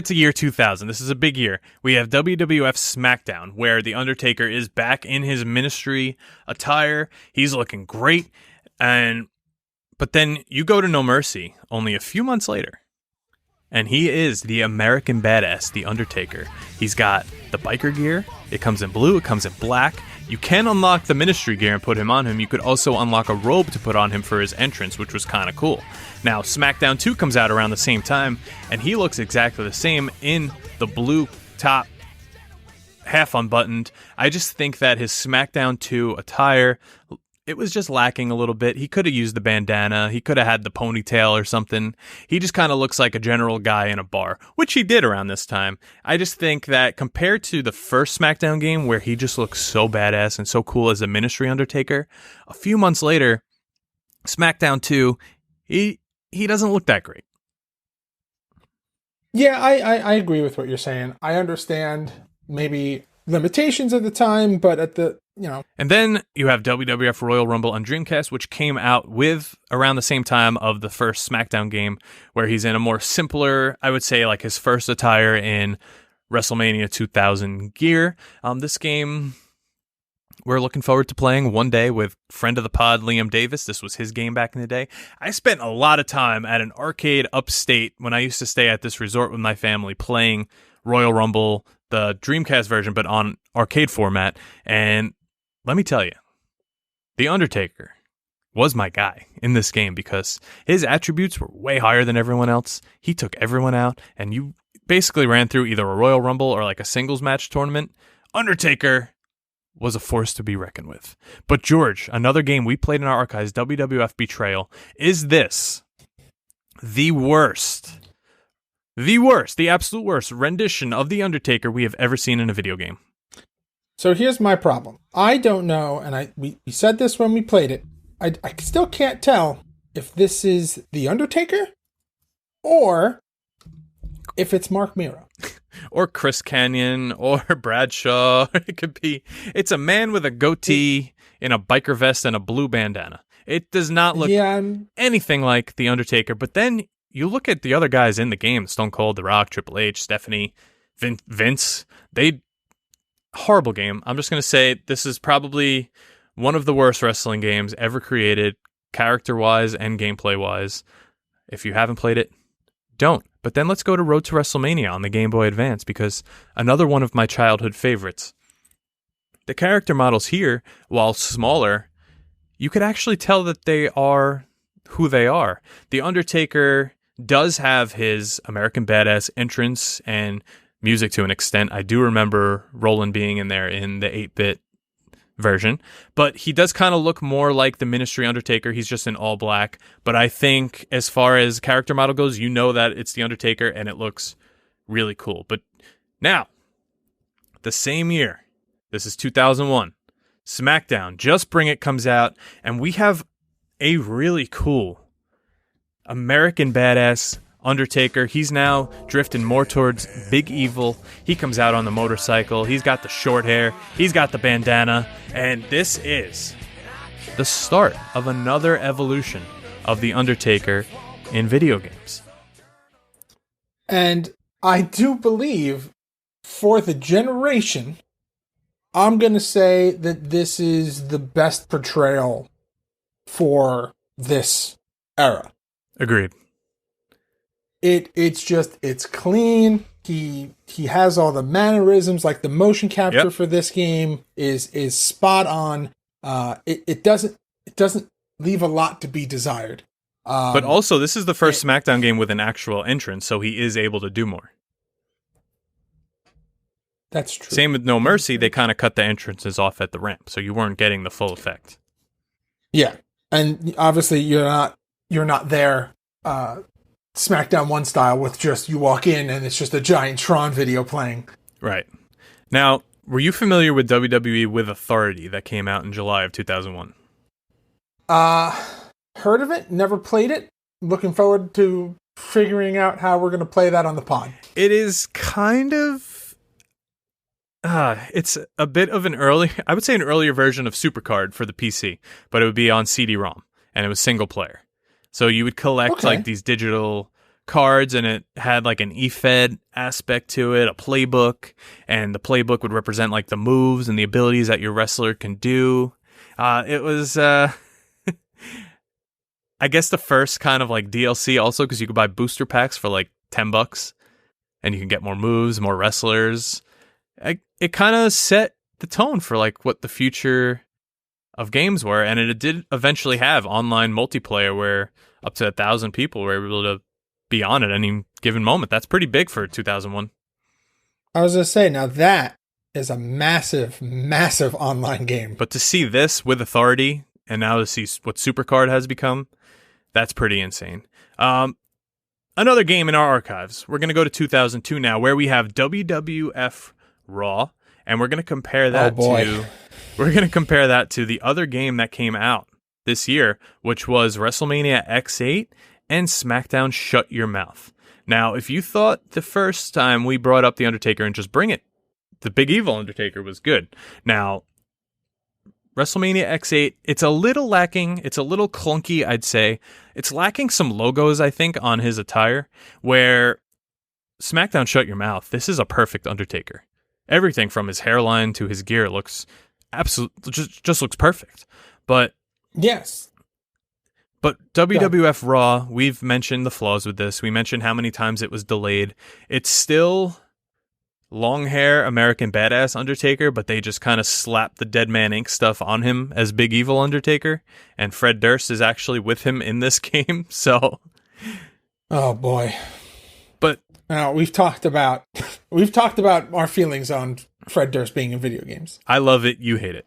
year 2000. This is a big year. We have WWF SmackDown, where the Undertaker is back in his ministry attire. He's looking great, but then you go to No Mercy only a few months later, and he is the American Badass, the Undertaker. He's got the biker gear. It comes in blue. It comes in black. You can unlock the ministry gear and put him on him. You could also unlock a robe to put on him for his entrance, which was kind of cool. Now, SmackDown 2 comes out around the same time, and he looks exactly the same in the blue top, half unbuttoned. I just think that his SmackDown 2 attire, it was just lacking a little bit. He could have used the bandana. He could have had the ponytail or something. He just kind of looks like a general guy in a bar, which he did around this time. I just think that compared to the first SmackDown game, where he just looks so badass and so cool as a Ministry Undertaker, a few months later, SmackDown 2, he doesn't look that great. Yeah, I agree with what you're saying. I understand maybe limitations at the time, but at the, And then you have WWF Royal Rumble on Dreamcast, which came out with around the same time of the first SmackDown game, where he's in a more simpler, I would say, like his first attire in WrestleMania 2000 gear. This game, we're looking forward to playing one day with friend of the pod, Liam Davis. This was his game back in the day. I spent a lot of time at an arcade upstate when I used to stay at this resort with my family playing Royal Rumble, the Dreamcast version, but on arcade format. And let me tell you, The Undertaker was my guy in this game because his attributes were way higher than everyone else. He took everyone out, and you basically ran through either a Royal Rumble or like a singles match tournament. Undertaker was a force to be reckoned with. But George, another game we played in our archives, WWF Betrayal, is this the absolute worst rendition of The Undertaker we have ever seen in a video game? So here's my problem. I don't know, and we said this when we played it. I still can't tell if this is The Undertaker or if it's Mark Miro. Or Chris Kanyon, or Bradshaw. It's a man with a goatee in a biker vest and a blue bandana. It does not look anything like The Undertaker. But then you look at the other guys in the game, Stone Cold, The Rock, Triple H, Stephanie, Vince. Horrible game. I'm just going to say this is probably one of the worst wrestling games ever created, character-wise and gameplay-wise. If you haven't played it, don't. But then let's go to Road to WrestleMania on the Game Boy Advance, because another one of my childhood favorites. The character models here, while smaller, you could actually tell that they are who they are. The Undertaker does have his American Badass entrance and music to an extent. I do remember Roland being in there in the 8-bit version, but he does kind of look more like the Ministry Undertaker. He's just in all black. But I think as far as character model goes, you know that it's the Undertaker, and it looks really cool. But now, the same year, this is 2001, SmackDown, Just Bring It comes out, and we have a really cool American Badass Undertaker. He's now drifting more towards Big Evil. He comes out on the motorcycle. He's got the short hair. He's got the bandana. And this is the start of another evolution of the Undertaker in video games. And I do believe for the generation, I'm going to say that this is the best portrayal for this era. Agreed. It's clean. He has all the mannerisms, like the motion capture for this game is spot on. It doesn't leave a lot to be desired. But also, this is the first SmackDown game with an actual entrance, so he is able to do more. That's true. Same with No Mercy, they kind of cut the entrances off at the ramp, so you weren't getting the full effect. Yeah, and obviously you're not there SmackDown 1 style with just you walk in and it's just a giant Tron video playing. Right. Now, were you familiar with WWE with Authority that came out in July of 2001? Heard of it, never played it. Looking forward to figuring out how we're going to play that on the pod. It is kind of... it's a bit of an earlier version of Supercard for the PC, but it would be on CD-ROM, and it was single player. So you would collect like these digital cards, and it had like an eFed aspect to it, a playbook, and the playbook would represent like the moves and the abilities that your wrestler can do. It was, I guess, the first kind of like DLC also, because you could buy booster packs for like $10, and you can get more moves, more wrestlers. It kind of set the tone for like what the future of games were, and it did eventually have online multiplayer where up to 1,000 people were able to be on at any given moment. That's pretty big for 2001. I was going to say, now that is a massive, massive online game. But to see this with Authority, and now to see what Supercard has become, that's pretty insane. Another game in our archives. We're going to go to 2002 now, where we have WWF Raw, and we're going to compare that to the other game that came out this year, which was WrestleMania X8 and SmackDown Shut Your Mouth. Now, if you thought the first time we brought up The Undertaker and Just Bring It, the Big Evil Undertaker was good. Now, WrestleMania X8, it's a little lacking. It's a little clunky, I'd say. It's lacking some logos, I think, on his attire, where SmackDown Shut Your Mouth, this is a perfect Undertaker. Everything from his hairline to his gear looks just looks perfect. But yes. But WWF Raw, we've mentioned the flaws with this. We mentioned how many times it was delayed. It's still long hair American Badass Undertaker, but they just kind of slapped the Dead Man Inc. stuff on him as Big Evil Undertaker. And Fred Durst is actually with him in this game. So, oh boy. But now we've talked about our feelings on Fred Durst being in video games. I love it. You hate it.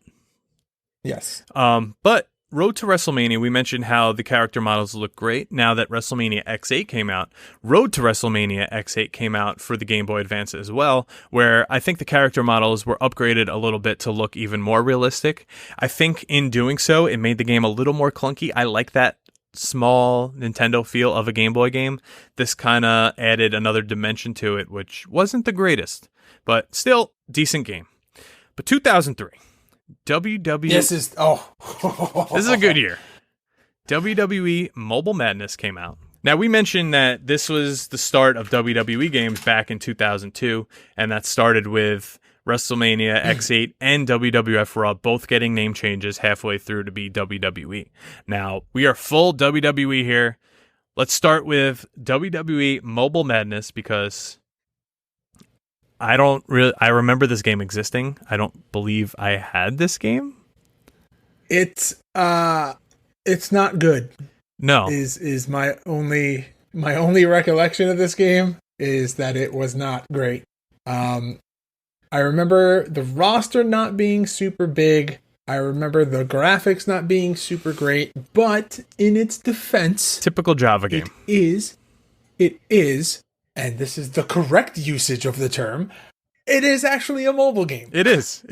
Yes. But Road to WrestleMania, we mentioned how the character models look great. Now that WrestleMania X8 came out, Road to WrestleMania X8 came out for the Game Boy Advance as well, where I think the character models were upgraded a little bit to look even more realistic. I think in doing so, it made the game a little more clunky. I like that small Nintendo feel of a Game Boy game. This kind of added another dimension to it, which wasn't the greatest, but still decent game. But 2003. This is a good year. WWE Mobile Madness came out. Now, we mentioned that this was the start of WWE games back in 2002, and that started with WrestleMania X8 and WWF Raw both getting name changes halfway through to be WWE. Now, we are full WWE here. let's start with WWE Mobile Madness, because I remember this game existing. I don't believe I had this game. It's not good. No. Is my only recollection of this game is that it was not great. I remember the roster not being super big. I remember the graphics not being super great, but in its defense, Typical Java game. It is, and this is the correct usage of the term, it is actually a mobile game. It is.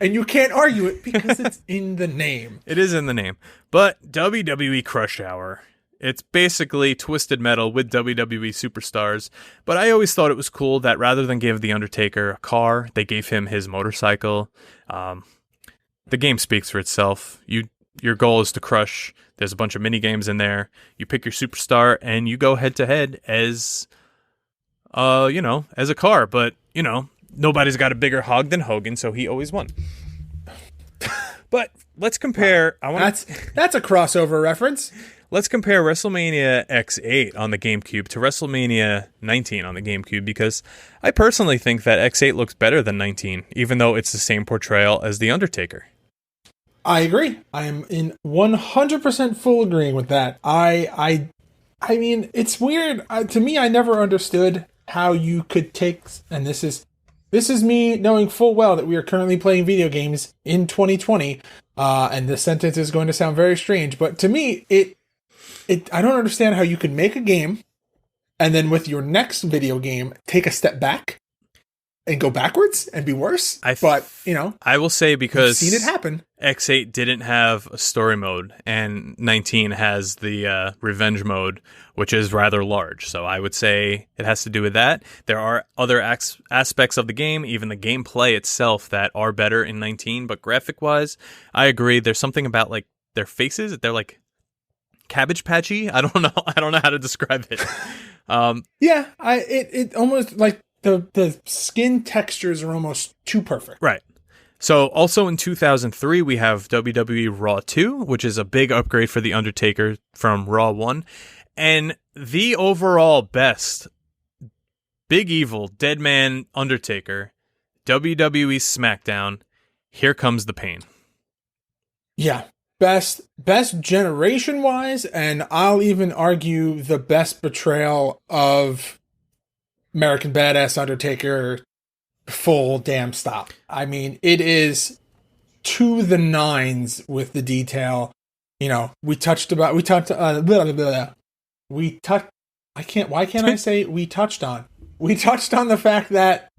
And you can't argue it because it's in the name. It is in the name. But WWE Crush Hour. It's basically Twisted Metal with WWE superstars. But I always thought it was cool that rather than give The Undertaker a car, they gave him his motorcycle. The game speaks for itself. Your goal is to crush. There's a bunch of mini games in there. You pick your superstar and you go head to head as a car. But, nobody's got a bigger hog than Hogan, so he always won. But let's compare. That's a crossover reference. Let's compare WrestleMania X8 on the GameCube to WrestleMania 19 on the GameCube, because I personally think that X8 looks better than 19, even though it's the same portrayal as The Undertaker. I agree. I am in 100% full agreeing with that. I mean, it's weird. To me, I never understood how you could take, and this is me knowing full well that we are currently playing video games in 2020, and this sentence is going to sound very strange, but to me, I don't understand how you could make a game and then with your next video game take a step back and go backwards and be worse. I will say, because I've seen it happen. X8 didn't have a story mode, and 19 has the revenge mode, which is rather large. So I would say it has to do with that. There are other aspects of the game, even the gameplay itself, that are better in 19. But graphic-wise, I agree. There's something about like their faces. They're like Cabbage Patchy. I don't know how to describe it. It almost like the skin textures are almost too perfect. Right. So also in 2003, we have WWE Raw 2, which is a big upgrade for The Undertaker from Raw 1. And the overall best Big Evil Deadman Undertaker, WWE SmackDown, Here Comes the Pain. Yeah. Best generation wise, and I'll even argue the best portrayal of American Badass Undertaker, full damn stop. I mean, it is to the nines with the detail. We touched on. We touched on the fact that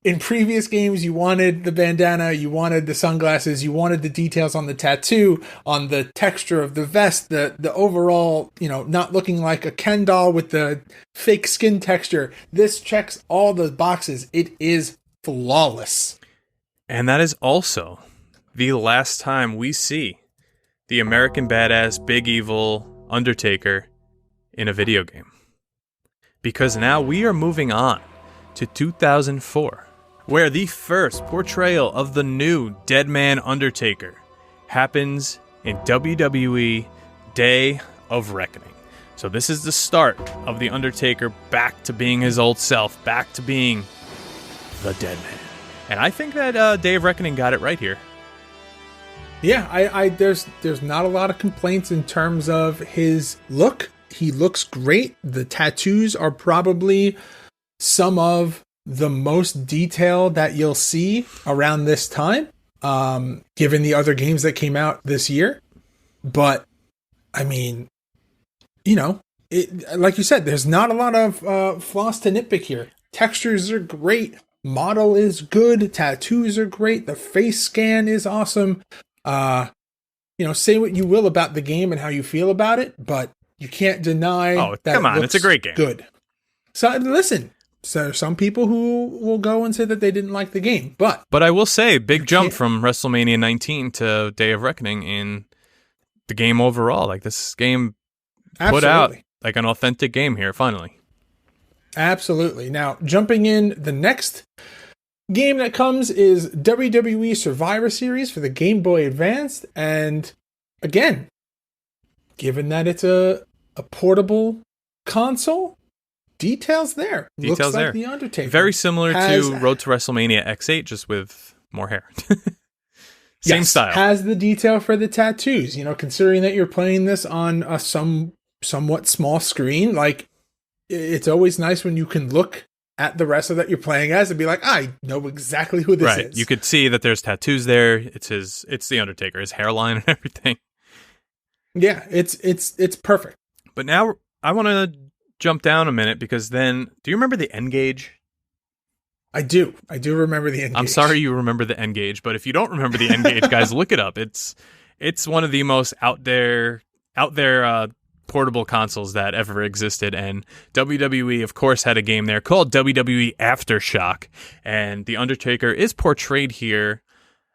in previous games, you wanted the bandana, you wanted the sunglasses, you wanted the details on the tattoo, on the texture of the vest, the overall, not looking like a Ken doll with the fake skin texture. This checks all the boxes. It is flawless. And that is also the last time we see the American Badass Big Evil Undertaker in a video game. Because now we are moving on to 2004. Where the first portrayal of the new Deadman Undertaker happens in WWE Day of Reckoning. So this is the start of the Undertaker back to being his old self, back to being the Deadman. And I think that Day of Reckoning got it right here. Yeah, there's not a lot of complaints in terms of his look. He looks great. The tattoos are probably some of the most detail that you'll see around this time, given the other games that came out this year. But, I mean, like you said, there's not a lot of flaws to nitpick here. Textures are great. Model is good. Tattoos are great. The face scan is awesome. Say what you will about the game and how you feel about it, but you can't deny that come on, it's a great game. Good. So, listen. So some people who will go and say that they didn't like the game, but I will say, big jump from WrestleMania 19 to Day of Reckoning in the game overall. Like, this game put out like an authentic game here, finally. Absolutely. Now, jumping in, the next game that comes is WWE Survivor Series for the Game Boy Advance, and again, given that it's a a portable console. Details there. Details Looks like there. The Undertaker. Very similar to Road to WrestleMania X8, just with more hair. Same style. Has the detail for the tattoos. You know, considering that you're playing this on a somewhat small screen, like, it's always nice when you can look at the wrestler that you're playing as and be like, I know exactly who this is. You could see that there's tattoos there. It's the Undertaker, his hairline and everything. Yeah, it's perfect. But now I want to jump down a minute, because then, do you remember the N-Gauge? I do remember the N-Gauge. I'm sorry you remember the N-Gauge, but if you don't remember the N-Gauge, guys, look it up. It's one of the most out there portable consoles that ever existed, and WWE, of course, had a game there called WWE Aftershock, and The Undertaker is portrayed here,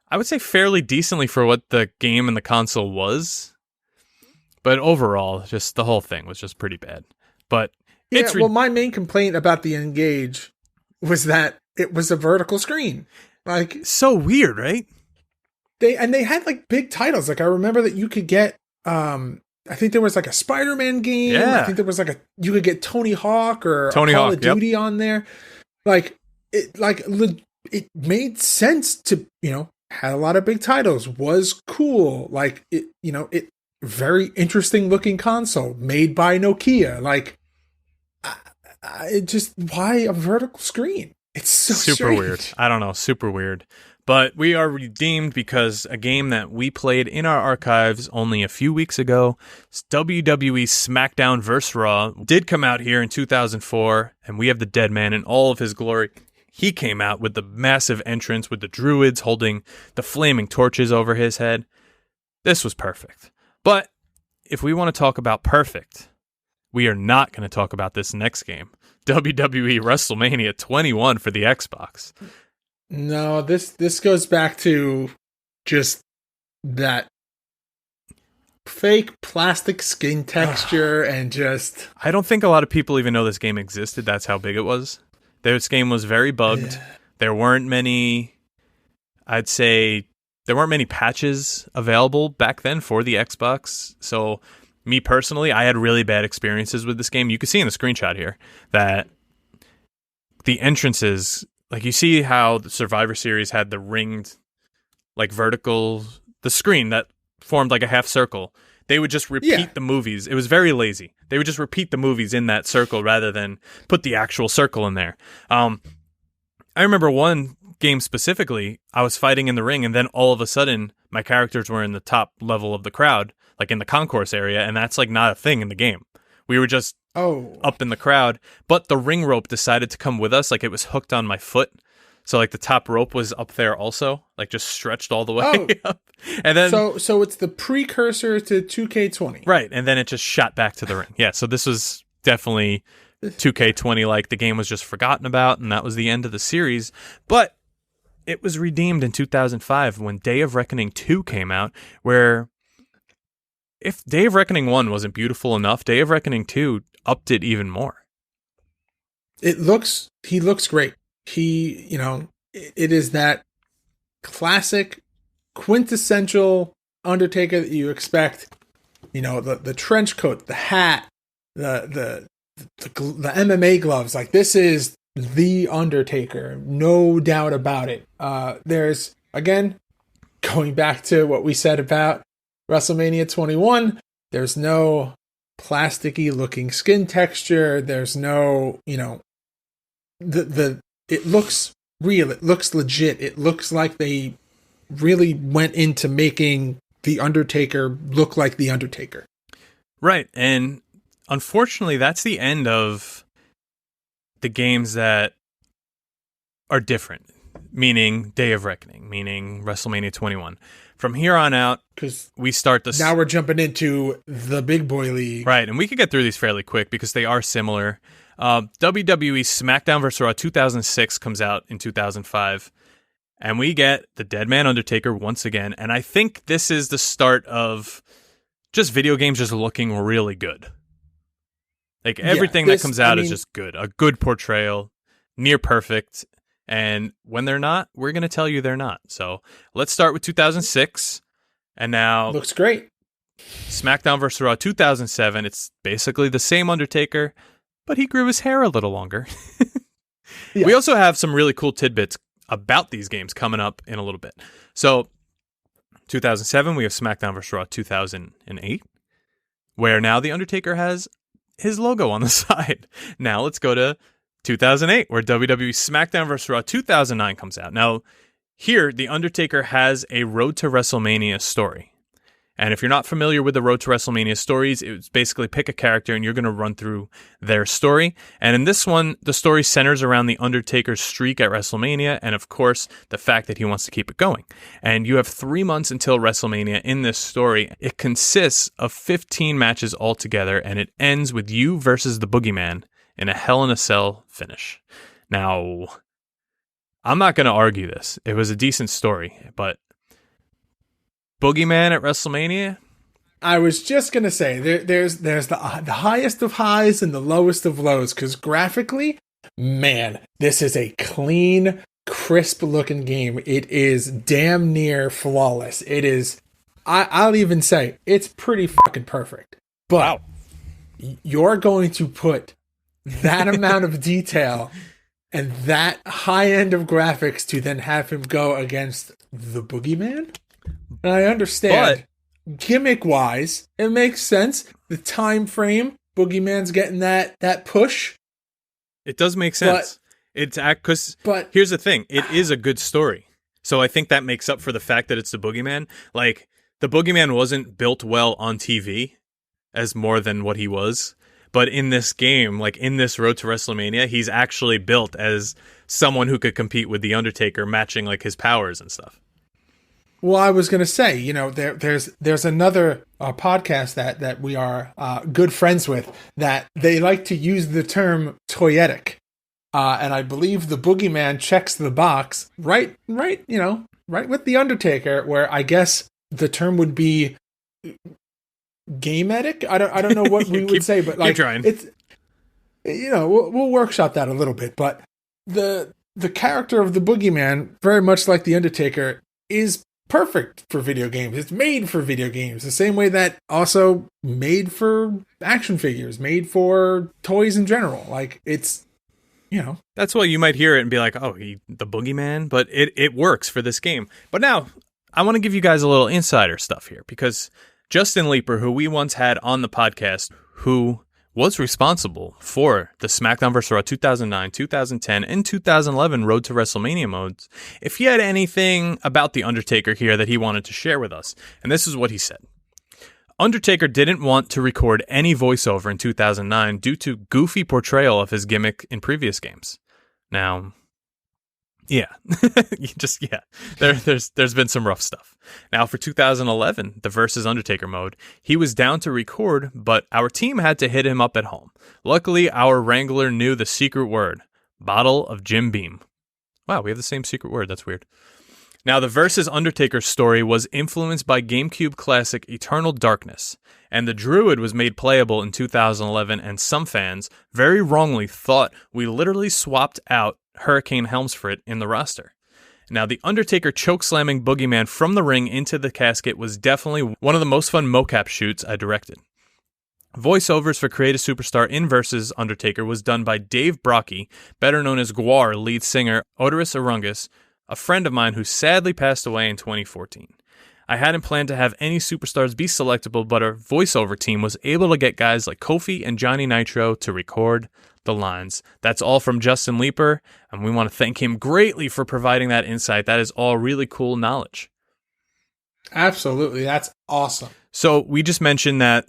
I would say, fairly decently for what the game and the console was, but overall, just the whole thing was just pretty bad. But my main complaint about the N-Gauge was that it was a vertical screen. Like, so weird, right? They had like big titles. Like, I remember that you could get I think there was like a Spider-Man game. Yeah. I think there was you could get Tony Hawk or Tony Call Hawk, of Duty on there. Like, it made sense to, had a lot of big titles, was cool. Like, it very interesting looking console made by Nokia. Like, it just, why a vertical screen? It's so super strange. Weird. I don't know, super weird. But we are redeemed because a game that we played in our archives only a few weeks ago, WWE SmackDown vs. Raw, did come out here in 2004, and we have the Dead Man in all of his glory. He came out with the massive entrance with the druids holding the flaming torches over his head. This was perfect. But if we want to talk about perfect, we are not going to talk about this next game, WWE WrestleMania 21 for the Xbox. No, this goes back to just that fake plastic skin texture and just... I don't think a lot of people even know this game existed. That's how big it was. This game was very bugged. There weren't many, I'd say, there weren't many patches available back then for the Xbox. So me personally, I had really bad experiences with this game. You can see in the screenshot here that the entrances... Like, you see how the Survivor Series had the ringed, like, vertical, the screen that formed like a half circle. They would just repeat the movies. It was very lazy. They would just repeat the movies in that circle rather than put the actual circle in there. I remember one game specifically, I was fighting in the ring, and then all of a sudden, my characters were in the top level of the crowd, like in the concourse area, and that's, like, not a thing in the game. We were just up in the crowd, but the ring rope decided to come with us. Like, it was hooked on my foot, so like the top rope was up there also, like just stretched all the way up. And then so it's the precursor to 2K20, right? And then it just shot back to the ring. Yeah, so this was definitely 2K20. Like, the game was just forgotten about, and that was the end of the series. But it was redeemed in 2005 when Day of Reckoning 2 came out, where if Day of Reckoning 1 wasn't beautiful enough, Day of Reckoning 2 upped it even more. He looks great. It is that classic, quintessential Undertaker that you expect. The trench coat, the hat, the MMA gloves. Like, this is the Undertaker, no doubt about it. There's, again, going back to what we said about WrestleMania 21, there's no plasticky looking skin texture. There's no, it looks real. It looks legit. It looks like they really went into making the Undertaker look like the Undertaker. Right. And unfortunately, that's the end of the games that are different, meaning Day of Reckoning, meaning WrestleMania 21. From here on out, because we start this. Now we're jumping into the big boy league. Right, and we could get through these fairly quick because they are similar. WWE SmackDown vs. Raw 2006 comes out in 2005, and we get the Dead Man Undertaker once again. And I think this is the start of just video games just looking really good. Like, everything that comes out is just good. A good portrayal, near perfect. And when they're not, we're going to tell you they're not. So let's start with 2006. And now... Looks great. SmackDown vs. Raw 2007, it's basically the same Undertaker, but he grew his hair a little longer. Yeah. We also have some really cool tidbits about these games coming up in a little bit. So, 2007, we have SmackDown vs. Raw 2008, where now The Undertaker has his logo on the side. Now let's go to 2008, where WWE SmackDown vs. Raw 2009 comes out. Now, here, The Undertaker has a Road to WrestleMania story. And if you're not familiar with the Road to WrestleMania stories, it's basically pick a character and you're going to run through their story. And in this one, the story centers around The Undertaker's streak at WrestleMania and, of course, the fact that he wants to keep it going. And you have 3 months until WrestleMania in this story. It consists of 15 matches altogether, and it ends with you versus the Boogeyman in a Hell in a Cell finish. Now, I'm not going to argue this. It was a decent story, but Boogeyman at WrestleMania? I was just gonna say there's the highest of highs and the lowest of lows, because graphically, man, this is a clean, crisp looking game. It is damn near flawless. It is. I'll even say it's pretty fucking perfect. But you're going to put that amount of detail and that high end of graphics to then have him go against the Boogeyman? And I understand, gimmick-wise, it makes sense. The time frame, Boogeyman's getting that push. It does make sense. But here's the thing: it is a good story, so I think that makes up for the fact that it's the Boogeyman. Like, the Boogeyman wasn't built well on TV as more than what he was, but in this game, like in this Road to WrestleMania, he's actually built as someone who could compete with the Undertaker, matching like his powers and stuff. Well, I was going to say, there's another podcast that we are good friends with that they like to use the term toyetic. And I believe the Boogeyman checks the box right with the Undertaker, where I guess the term would be game-etic. I don't know what we would say, but like it's, we'll workshop that a little bit. But the character of the Boogeyman, very much like the Undertaker, is perfect for video games. It's made for video games the same way that also made for action figures, made for toys in general. Like, it's, that's why you might hear it and be like, oh, the Boogeyman, but it works for this game. But now I want to give you guys a little insider stuff here, because Justin Leeper, who we once had on the podcast, who was responsible for the SmackDown vs. Raw 2009, 2010, and 2011 Road to WrestleMania modes, if he had anything about The Undertaker here that he wanted to share with us. And this is what he said. Undertaker didn't want to record any voiceover in 2009 due to goofy portrayal of his gimmick in previous games. Now, there's been some rough stuff. Now, for 2011, the Versus Undertaker mode, he was down to record, but our team had to hit him up at home. Luckily, our Wrangler knew the secret word: bottle of Jim Beam. Wow, we have the same secret word. That's weird. Now, the Versus Undertaker story was influenced by GameCube classic Eternal Darkness, and the Druid was made playable in 2011, and some fans very wrongly thought we literally swapped out Hurricane Helmsford in the roster. Now, the Undertaker chokeslamming Boogeyman from the ring into the casket was definitely one of the most fun mocap shoots I directed. Voiceovers for Create a Superstar in Versus Undertaker was done by Dave Brocky, better known as Gwar lead singer Oderus Urungus, a friend of mine who sadly passed away in 2014. I hadn't planned to have any superstars be selectable, but our voiceover team was able to get guys like Kofi and Johnny Nitro to record the lines. That's all from Justin Leeper, and we want to thank him greatly for providing that insight. That is all really cool knowledge. Absolutely. That's awesome. So we just mentioned that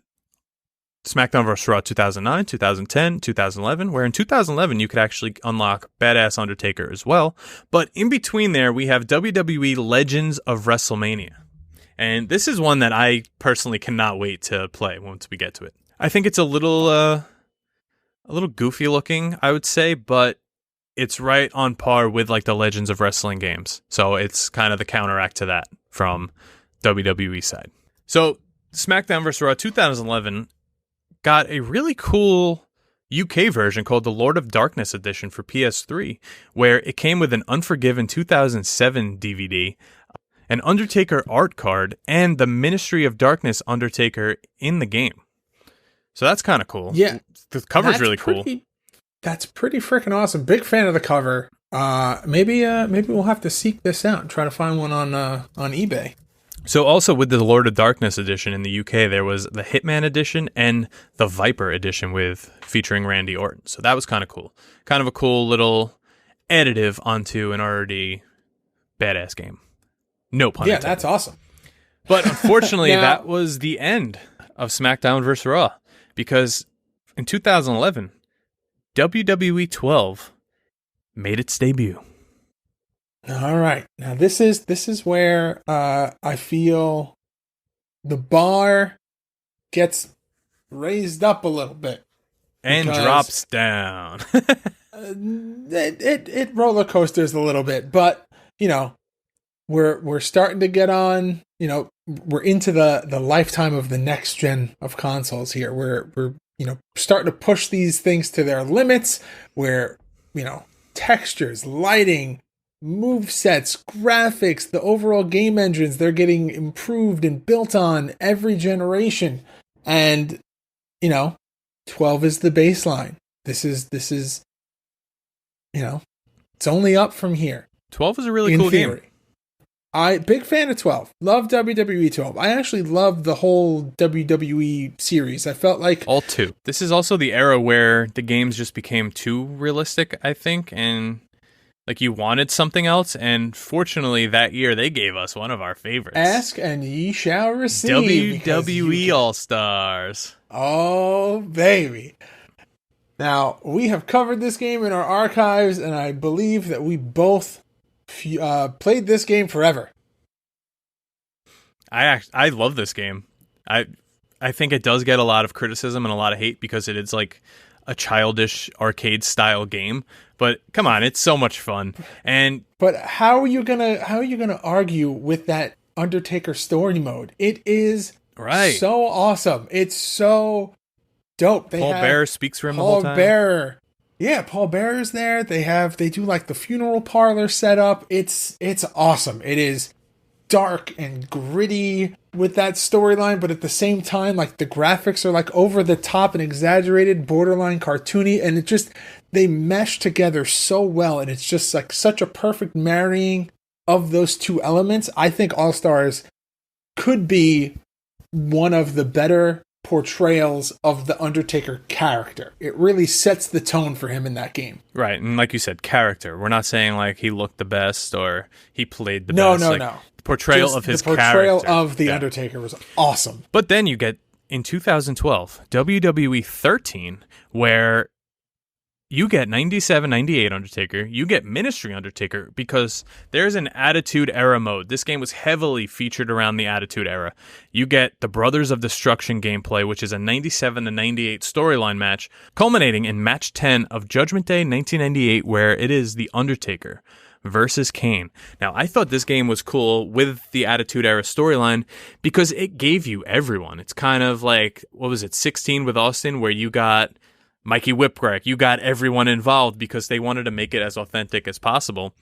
SmackDown vs. Raw 2009, 2010, 2011, where in 2011 you could actually unlock Badass Undertaker as well. But in between there, we have WWE Legends of WrestleMania. And this is one that I personally cannot wait to play once we get to it. I think it's a little goofy looking, I would say, but it's right on par with like the Legends of Wrestling games. So it's kind of the counteract to that from WWE side. So SmackDown vs. Raw 2011 got a really cool UK version called the Lord of Darkness edition for PS3, where it came with an Unforgiven 2007 DVD. an Undertaker art card, and the Ministry of Darkness Undertaker in the game. So that's kind of cool. Yeah. The cover's really cool. That's pretty freaking awesome. Big fan of the cover. Maybe we'll have to seek this out and try to find one on eBay. So also with the Lord of Darkness edition in the UK, there was the Hitman edition and the Viper edition featuring Randy Orton. So that was kind of cool. Kind of a cool little additive onto an already badass game. No pun intended. Yeah, that's awesome. But unfortunately, Now, that was the end of SmackDown vs. Raw, because in 2011, WWE 12 made its debut. All right. Now this is where I feel the bar gets raised up a little bit And drops down. it roller coasters a little bit, but we're starting to get on. We're into the lifetime of the next gen of consoles here. We're starting to push these things to their limits. Where textures, lighting, move sets, graphics, the overall game engines, they're getting improved and built on every generation. And 12 is the baseline. This is it's only up from here. 12 is a really cool game. Big fan of 12. Love WWE 12. I actually love the whole WWE series. I felt like all two. This is also the era where the games just became too realistic, I think, and like you wanted something else. And fortunately, that year they gave us one of our favorites. Ask and ye shall receive. WWE All Stars. Oh, baby. Now, we have covered this game in our archives, and I believe that we both played this game forever. I love this game. I think it does get a lot of criticism and a lot of hate because it is like a childish arcade style game. But come on, it's so much fun. But how are you gonna argue with that Undertaker story mode? It is so awesome. It's so dope. Paul Bearer speaks for him the whole time. Paul Bearer. Yeah, Paul Bearer's there. They do like the funeral parlor setup. It's awesome. It is dark and gritty with that storyline, but at the same time, like the graphics are like over the top and exaggerated, borderline cartoony, and they mesh together so well, and it's just like such a perfect marrying of those two elements. I think All Stars could be one of the better portrayals of the Undertaker character. It really sets the tone for him in that game. Right, and like you said, character. We're not saying like he looked the best or he played the best. No. The portrayal of his character. The portrayal of the Undertaker was awesome. But then you get, in 2012, WWE 13, where you get 97, 98 Undertaker, you get Ministry Undertaker, because there's an Attitude Era mode. This game was heavily featured around the Attitude Era. You get the Brothers of Destruction gameplay, which is a 97 to 98 storyline match, culminating in match 10 of Judgment Day 1998, where it is The Undertaker versus Kane. Now, I thought this game was cool with the Attitude Era storyline because it gave you everyone. It's kind of like, 16 with Austin, where you got Mikey Whipwreck, you got everyone involved because they wanted to make it as authentic as possible.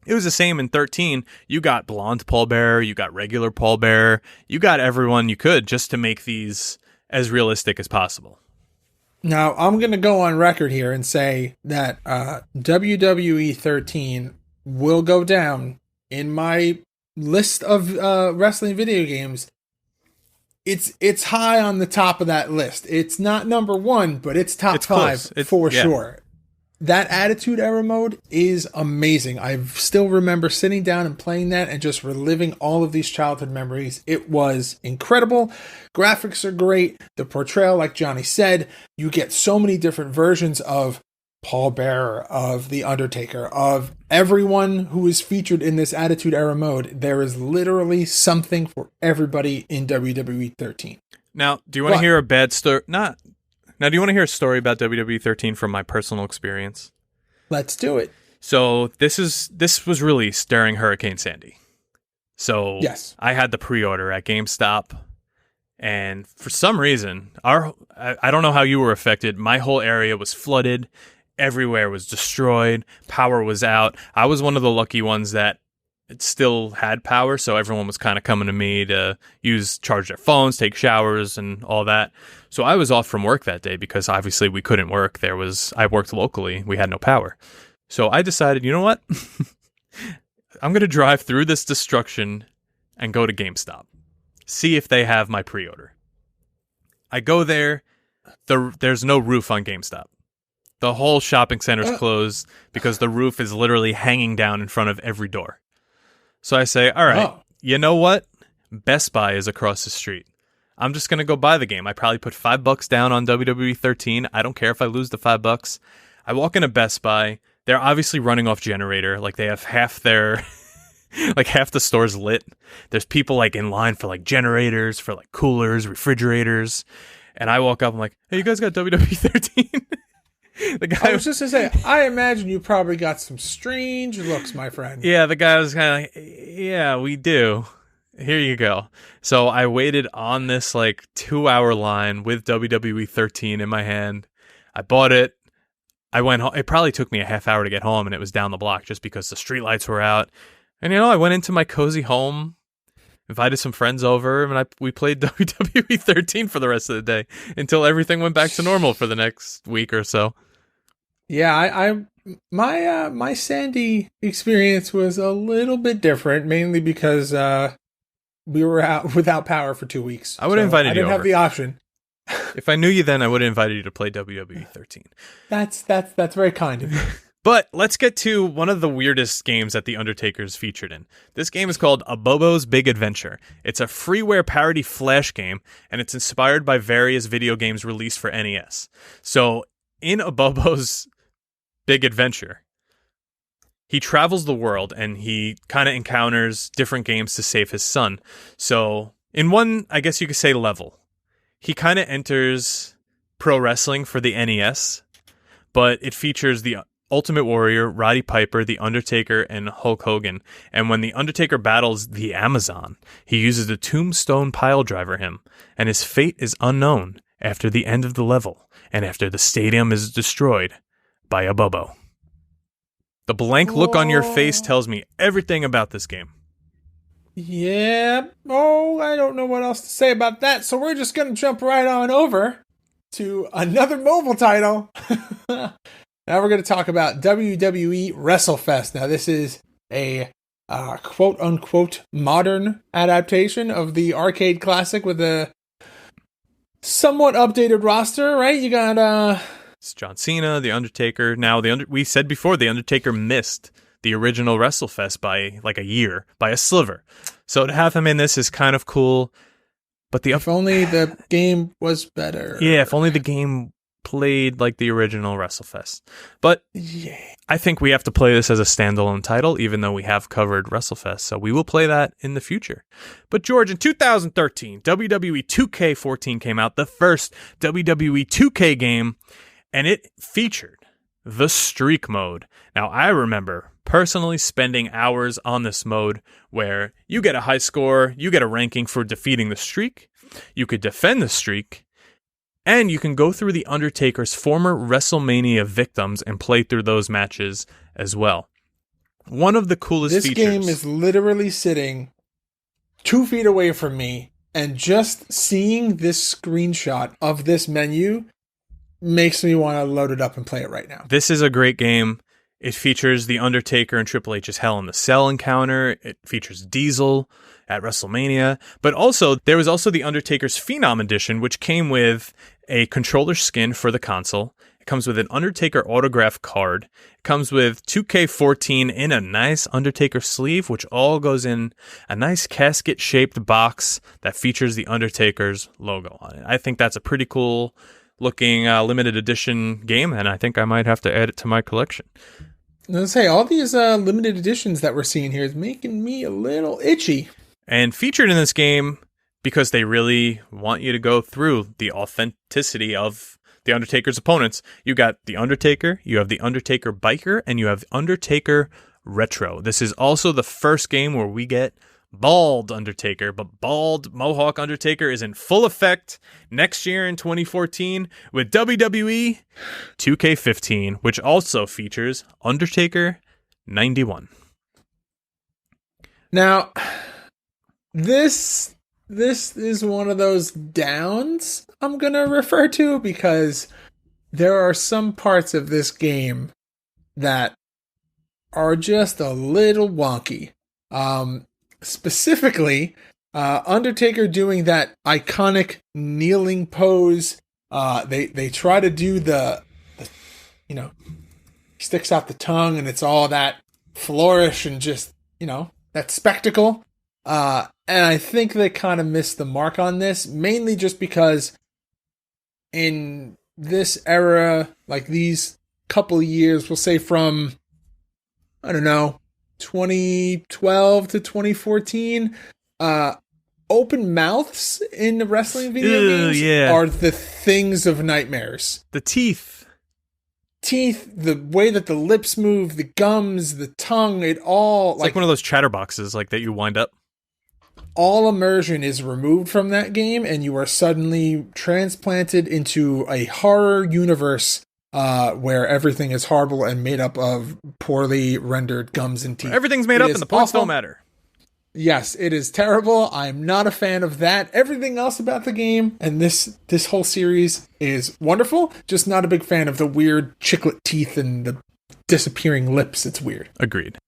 It was the same in 13. You got blonde Paul Bearer, you got regular Paul Bearer, you got everyone you could just to make these as realistic as possible. Now, I'm going to go on record here and say that WWE 13 will go down in my list of wrestling video games. It's high on the top of that list. It's not number one, but it's top five for sure. That Attitude Era mode is amazing. I still remember sitting down and playing that and just reliving all of these childhood memories. It was incredible. Graphics are great. The portrayal, like Johnny said, you get so many different versions of Paul Bearer, of The Undertaker, of everyone who is featured in this Attitude Era mode. There is literally something for everybody in WWE 13. Now, do you want to hear a bad story? Now, do you want to hear a story about WWE 13 from my personal experience? Let's do it. So this was released during Hurricane Sandy. So yes. I had the pre-order at GameStop, and for some reason, I don't know how you were affected. My whole area was flooded. Everywhere was destroyed. Power was out. I was one of the lucky ones that it still had power, so everyone was kind of coming to me to charge their phones, take showers, and all that. So I was off from work that day because obviously we couldn't work. I worked locally. We had no power. So I decided, you know what? I'm going to drive through this destruction and go to GameStop. See if they have my pre-order. I go there. There's no roof on GameStop. The whole shopping center's closed because the roof is literally hanging down in front of every door. So I say, all right, You know what? Best Buy is across the street. I'm just going to go buy the game. I probably put $5 down on WWE 13. I don't care if I lose the $5. I walk into Best Buy. They're obviously running off generator. Like, they have half their... like, half the store's lit. There's people, like, in line for, like, generators, for, like, coolers, refrigerators. And I walk up, I'm like, hey, you guys got WWE 13? The guy I was just going to say, I imagine you probably got some strange looks, my friend. Yeah, the guy was kind of like, yeah, we do. Here you go. So I waited on this, like, 2-hour line with WWE 13 in my hand. I bought it. I went home. It probably took me a half hour to get home, and it was down the block just because the streetlights were out. And, I went into my cozy home, invited some friends over, and we played WWE 13 for the rest of the day until everything went back to normal for the next week or so. Yeah, my Sandy experience was a little bit different, mainly because we were out without power for 2 weeks. I would have invited you over. I didn't have the option. If I knew you then, I would have invited you to play WWE 13. That's very kind of you. But let's get to one of the weirdest games that The Undertaker's featured in. This game is called A Bobo's Big Adventure. It's a freeware parody Flash game, and it's inspired by various video games released for NES. So, in A Bobo's Big Adventure, he travels the world, and he kind of encounters different games to save his son. So, in one, I guess you could say, level, he kind of enters pro wrestling for the NES, but it features the Ultimate Warrior, Roddy Piper, The Undertaker, and Hulk Hogan. And when The Undertaker battles the Amazon, he uses the Tombstone Piledriver him, and his fate is unknown after the end of the level, and after the stadium is destroyed by a Bobo. The blank look on your face tells me everything about this game. Yeah. I don't know what else to say about that, so we're just going to jump right on over to another mobile title. Now we're going to talk about WWE WrestleFest. Now this is a quote-unquote modern adaptation of the arcade classic with a somewhat updated roster, right? You got... It's John Cena, The Undertaker. Now, we said before, The Undertaker missed the original WrestleFest by like a year, by a sliver. So to have him in this is kind of cool. But if only the game was better. Yeah, if only the game played like the original WrestleFest. But yeah, I think we have to play this as a standalone title, even though we have covered WrestleFest. So we will play that in the future. But George, in 2013, WWE 2K14 came out, the first WWE 2K game, and it featured the streak mode. Now, I remember personally spending hours on this mode where you get a high score, you get a ranking for defeating the streak, you could defend the streak, and you can go through The Undertaker's former WrestleMania victims and play through those matches as well. One of the coolest features. This game is literally sitting 2 feet away from me, and just seeing this screenshot of this menu makes me want to load it up and play it right now. This is a great game. It features The Undertaker and Triple H's Hell in the Cell encounter. It features Diesel at WrestleMania. But also, there was also The Undertaker's Phenom Edition, which came with a controller skin for the console. It comes with an Undertaker autograph card. It comes with 2K14 in a nice Undertaker sleeve, which all goes in a nice casket-shaped box that features The Undertaker's logo on it. I think that's a pretty cool looking limited edition game, and I think I might have to add it to my collection. Let's say all these limited editions that we're seeing here is making me a little itchy. And featured in this game, because they really want you to go through the authenticity of The Undertaker's opponents, you got The Undertaker, you have The Undertaker Biker, and you have Undertaker Retro. This is also the first game where we get Bald Undertaker, but Bald Mohawk Undertaker is in full effect next year in 2014 with WWE 2K15, which also features Undertaker 91. Now, this is one of those downs I'm going to refer to because there are some parts of this game that are just a little wonky. Specifically, Undertaker doing that iconic kneeling pose. They try to do the he sticks out the tongue and it's all that flourish and just, that spectacle. And I think they kind of missed the mark on this, mainly just because in this era, like these couple years, we'll say from, 2012 to 2014, open mouths in the wrestling video games are the things of nightmares. The teeth, the way that the lips move, the gums, the tongue, it all... It's like one of those chatterboxes like that you wind up. All immersion is removed from that game, and you are suddenly transplanted into a horror universe where everything is horrible and made up of poorly rendered gums and teeth. Everything's made up and the points don't matter. Yes, it is terrible. I'm not a fan of that. Everything else about the game and this whole series is wonderful. Just not a big fan of the weird chiclet teeth and the disappearing lips. It's weird. Agreed.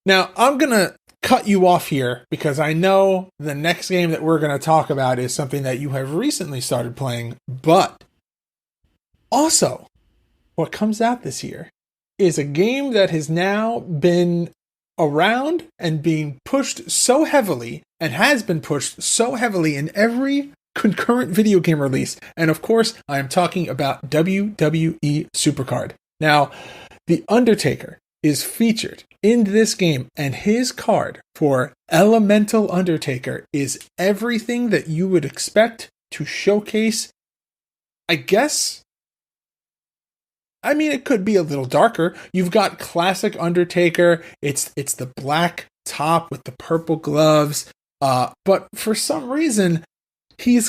Now, I'm going to cut you off here because I know the next game that we're going to talk about is something that you have recently started playing, but also what comes out this year is a game that has now been around and being pushed so heavily and has been pushed so heavily in every concurrent video game release. And of course, I am talking about WWE Supercard. Now, The Undertaker is featured in this game, and his card for Elemental Undertaker is everything that you would expect to showcase, I guess. I mean, it could be a little darker. You've got classic Undertaker. It's the black top with the purple gloves. But for some reason, his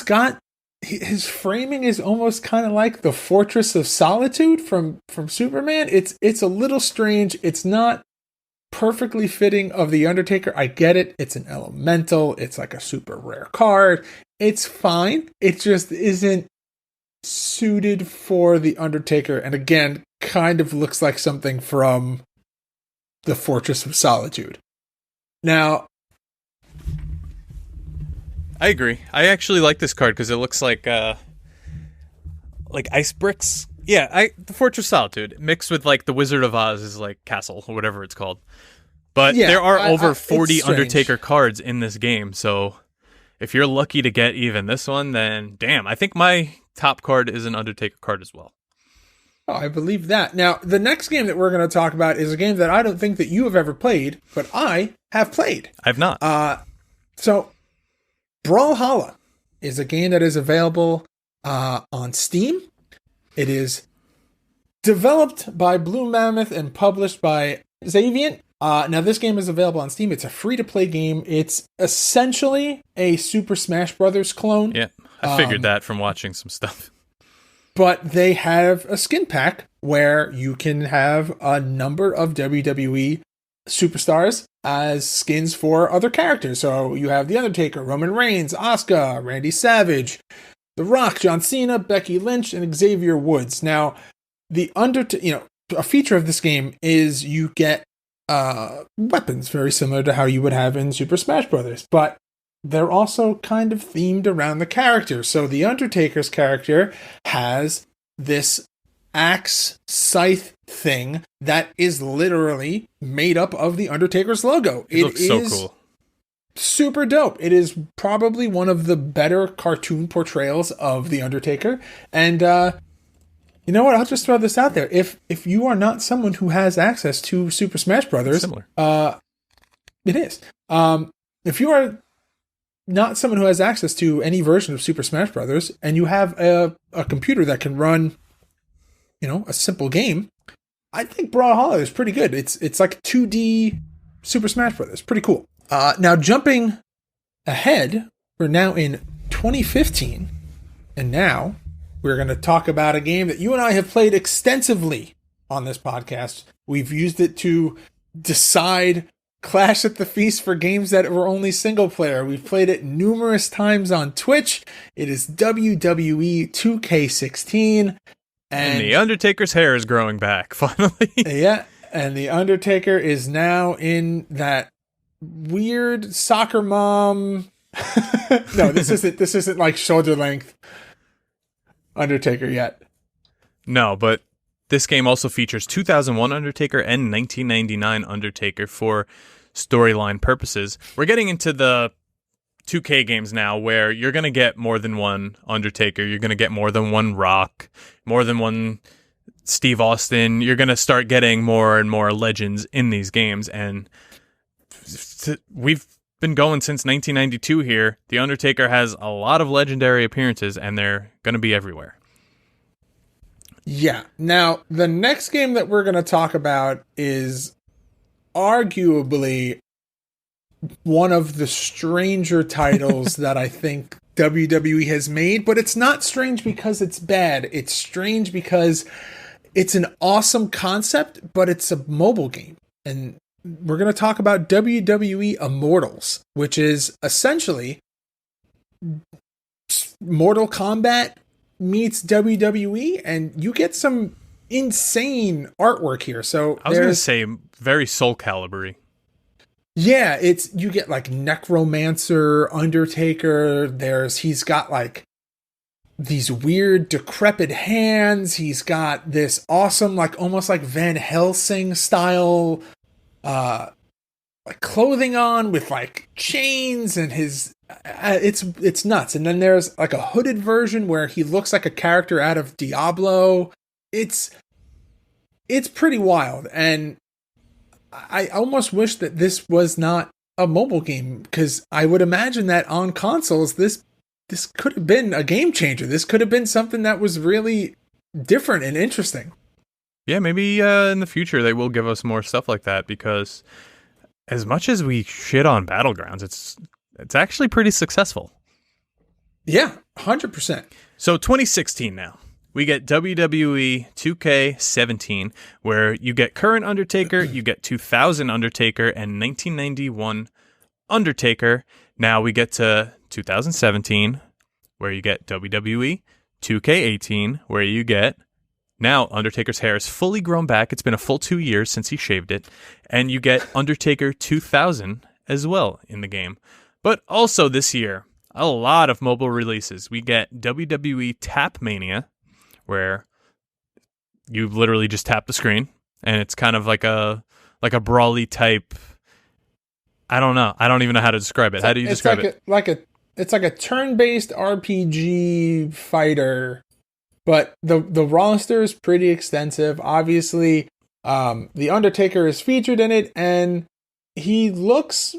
framing is almost kind of like the Fortress of Solitude from Superman. It's a little strange. It's not perfectly fitting of the Undertaker. I get it. It's an elemental. It's like a super rare card. It's fine. It just isn't suited for the Undertaker, and again, kind of looks like something from the Fortress of Solitude. Now, I agree. I actually like this card because it looks like ice bricks. Yeah, the Fortress of Solitude mixed with like the Wizard of Oz's like castle or whatever it's called. But yeah, there are over 40 it's strange. Undertaker cards in this game, so if you're lucky to get even this one, then damn, I think my top card is an Undertaker card as well. Oh, I believe that. Now, the next game that we're going to talk about is a game that I don't think that you have ever played, but I have played. I've not. So, Brawlhalla is a game that is available on Steam. It is developed by Blue Mammoth and published by Xaviant. Now, this game is available on Steam. It's a free-to-play game. It's essentially a Super Smash Brothers clone. Yeah, I figured that from watching some stuff. But they have a skin pack where you can have a number of WWE superstars as skins for other characters. So you have The Undertaker, Roman Reigns, Asuka, Randy Savage, The Rock, John Cena, Becky Lynch, and Xavier Woods. Now, a feature of this game is you get weapons very similar to how you would have in Super Smash Brothers, but they're also kind of themed around the character. So the Undertaker's character has this axe scythe thing that is literally made up of the Undertaker's logo. It looks so cool. Super dope. It is probably one of the better cartoon portrayals of the Undertaker. And you know what? I'll just throw this out there. If you are not someone who has access to Super Smash Brothers, it is. If you are not someone who has access to any version of Super Smash Brothers, and you have a computer that can run, a simple game, I think Brawlhalla is pretty good. It's like 2D Super Smash Brothers. Pretty cool. Now, jumping ahead, we're now in 2015, and now we're going to talk about a game that you and I have played extensively on this podcast. We've used it to decide Clash at the Feast for games that were only single player. We've played it numerous times on Twitch. It is WWE 2K16. And the Undertaker's hair is growing back, finally. Yeah, and the Undertaker is now in that weird soccer mom. No, this isn't like shoulder length Undertaker yet. No, but this game also features 2001 Undertaker and 1999 Undertaker for storyline purposes. We're getting into the 2K games now where you're going to get more than one Undertaker. You're going to get more than one Rock, more than one Steve Austin. You're going to start getting more and more legends in these games. And we've been going since 1992 here. The Undertaker has a lot of legendary appearances, and they're going to be everywhere. Yeah. Now, the next game that we're going to talk about is arguably one of the stranger titles that I think WWE has made, but it's not strange because it's bad. It's strange because it's an awesome concept, but it's a mobile game. And we're going to talk about WWE Immortals, which is essentially Mortal Kombat meets WWE, and you get some insane artwork here. So I was going to say very Soul Calibur-y. Yeah, you get like Necromancer, Undertaker. He's got like these weird decrepit hands. He's got this awesome, like almost like Van Helsing style, like clothing on with like chains, and it's nuts. And then there's like a hooded version where he looks like a character out of Diablo. It's pretty wild, and I almost wish that this was not a mobile game, because I would imagine that on consoles this could have been a game changer. This could have been something that was really different and interesting. Yeah, maybe in the future they will give us more stuff like that, because as much as we shit on Battlegrounds, it's actually pretty successful. Yeah, 100%. So 2016 now. We get WWE 2K17, where you get current Undertaker, you get 2000 Undertaker, and 1991 Undertaker. Now we get to 2017, where you get WWE 2K18, where you get... Now Undertaker's hair is fully grown back. It's been a full 2 years since he shaved it. And you get Undertaker 2000 as well in the game. But also this year, a lot of mobile releases. We get WWE Tap Mania, where you literally just tap the screen, and it's kind of like a brawly type. I don't know. I don't even know how to describe it. How do you describe it? It's like a turn-based RPG fighter, but the roster is pretty extensive. Obviously, the Undertaker is featured in it, and he looks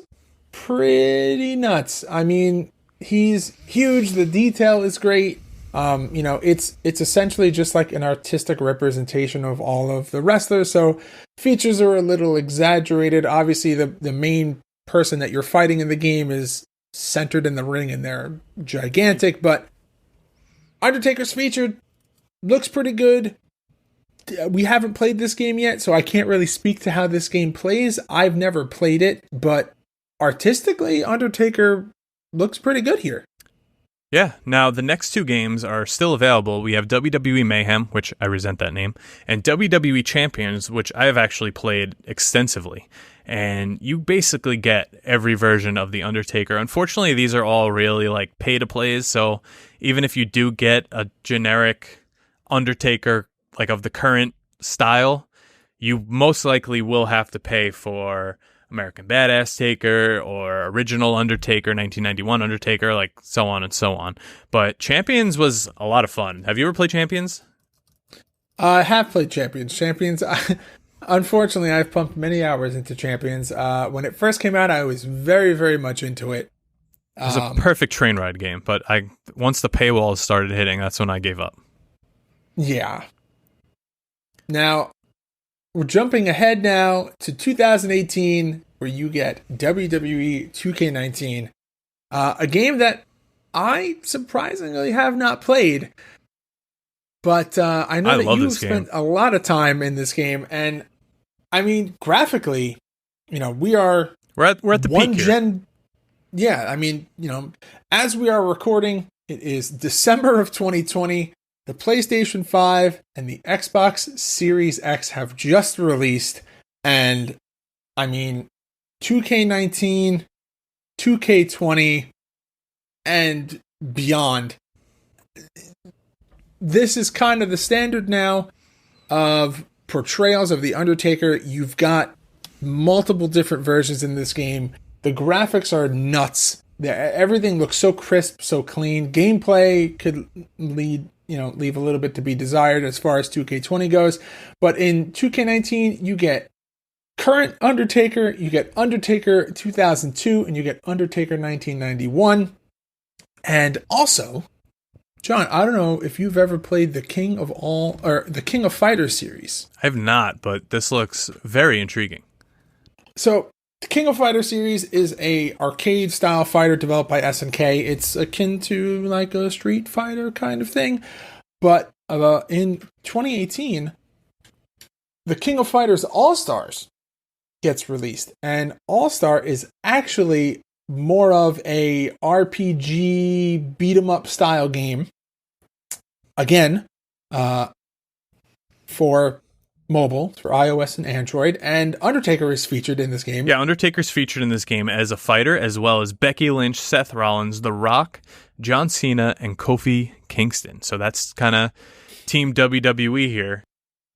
pretty nuts. I mean, he's huge. The detail is great. It's essentially just like an artistic representation of all of the wrestlers. So features are a little exaggerated. Obviously, the main person that you're fighting in the game is centered in the ring, and they're gigantic. But Undertaker's featured, looks pretty good. We haven't played this game yet, so I can't really speak to how this game plays. I've never played it, but artistically, Undertaker looks pretty good here. Yeah, now the next two games are still available. We have WWE Mayhem, which I resent that name, and WWE Champions, which I have actually played extensively. And you basically get every version of The Undertaker. Unfortunately, these are all really like pay-to-plays, so even if you do get a generic Undertaker, like of the current style, you most likely will have to pay for American Badass Taker or Original Undertaker, 1991 Undertaker, like so on and so on. But Champions was a lot of fun. Have you ever played Champions? I have played Champions. Unfortunately, I've pumped many hours into Champions. When it first came out, I was very, very much into it. It was a perfect train ride game, but once the paywall started hitting, that's when I gave up. Yeah. Now, we're jumping ahead now to 2018, where you get WWE 2K19, a game that I surprisingly have not played. But I know that you've spent a lot of time in this game, and I mean, graphically, we are We're at the one peak here. gen. Yeah, I mean, as we are recording, it is December of 2020. The PlayStation 5 and the Xbox Series X have just released, and I mean, 2K19, 2K20, and beyond. This is kind of the standard now of portrayals of the Undertaker. You've got multiple different versions in this game. The graphics are nuts. Everything looks so crisp, so clean. Gameplay could leave a little bit to be desired as far as 2K20 goes. But in 2K19, you get current Undertaker, you get Undertaker 2002, and you get Undertaker 1991. And also, John, I don't know if you've ever played the King of Fighters series. I have not, but this looks very intriguing. So, the King of Fighters series is a arcade-style fighter developed by SNK. It's akin to like a Street Fighter kind of thing. But in 2018, the King of Fighters All-Stars gets released. And All-Star is actually more of a RPG beat-em-up style game. Again, for mobile, for iOS and Android, and Undertaker is featured in this game. Yeah, Undertaker's featured in this game as a fighter, as well as Becky Lynch, Seth Rollins, The Rock, John Cena, and Kofi Kingston. So that's kind of Team WWE here.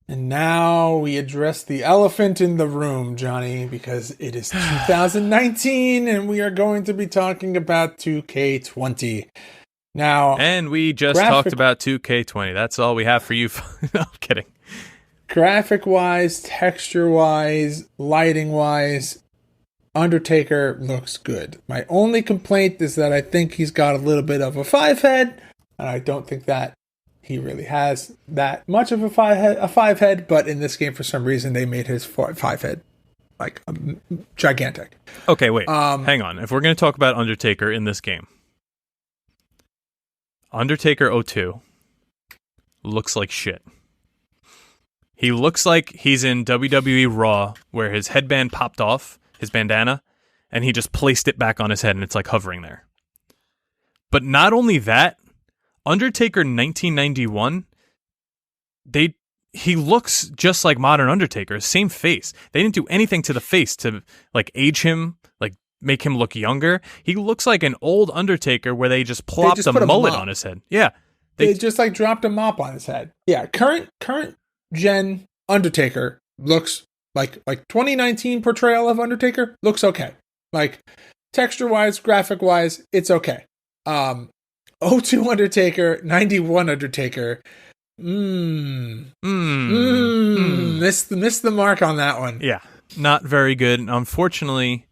And now we address the elephant in the room, Johnny, because it is 2019, and we are going to be talking about 2K20. Now, and we just talked about 2K20. That's all we have for you. No, I'm kidding. Graphic-wise, texture-wise, lighting-wise, Undertaker looks good. My only complaint is that I think he's got a little bit of a 5-head, and I don't think that he really has that much of a 5-head, but in this game, for some reason, they made his 5-head like gigantic. Okay, wait. Hang on. If we're going to talk about Undertaker in this game, Undertaker 02 looks like shit. He looks like he's in WWE Raw, where his headband popped off, his bandana, and he just placed it back on his head, and it's like hovering there. But not only that, Undertaker 1991, he looks just like modern Undertaker, same face. They didn't do anything to the face to like age him, like make him look younger. He looks like an old Undertaker where they just plopped a mullet on his head. Yeah. They just like dropped a mop on his head. Yeah, current gen Undertaker looks like 2019 portrayal of Undertaker looks okay. Like texture-wise, graphic-wise, it's okay. 02 Undertaker, 91 Undertaker. Missed the mark on that one. Yeah, not very good. Unfortunately,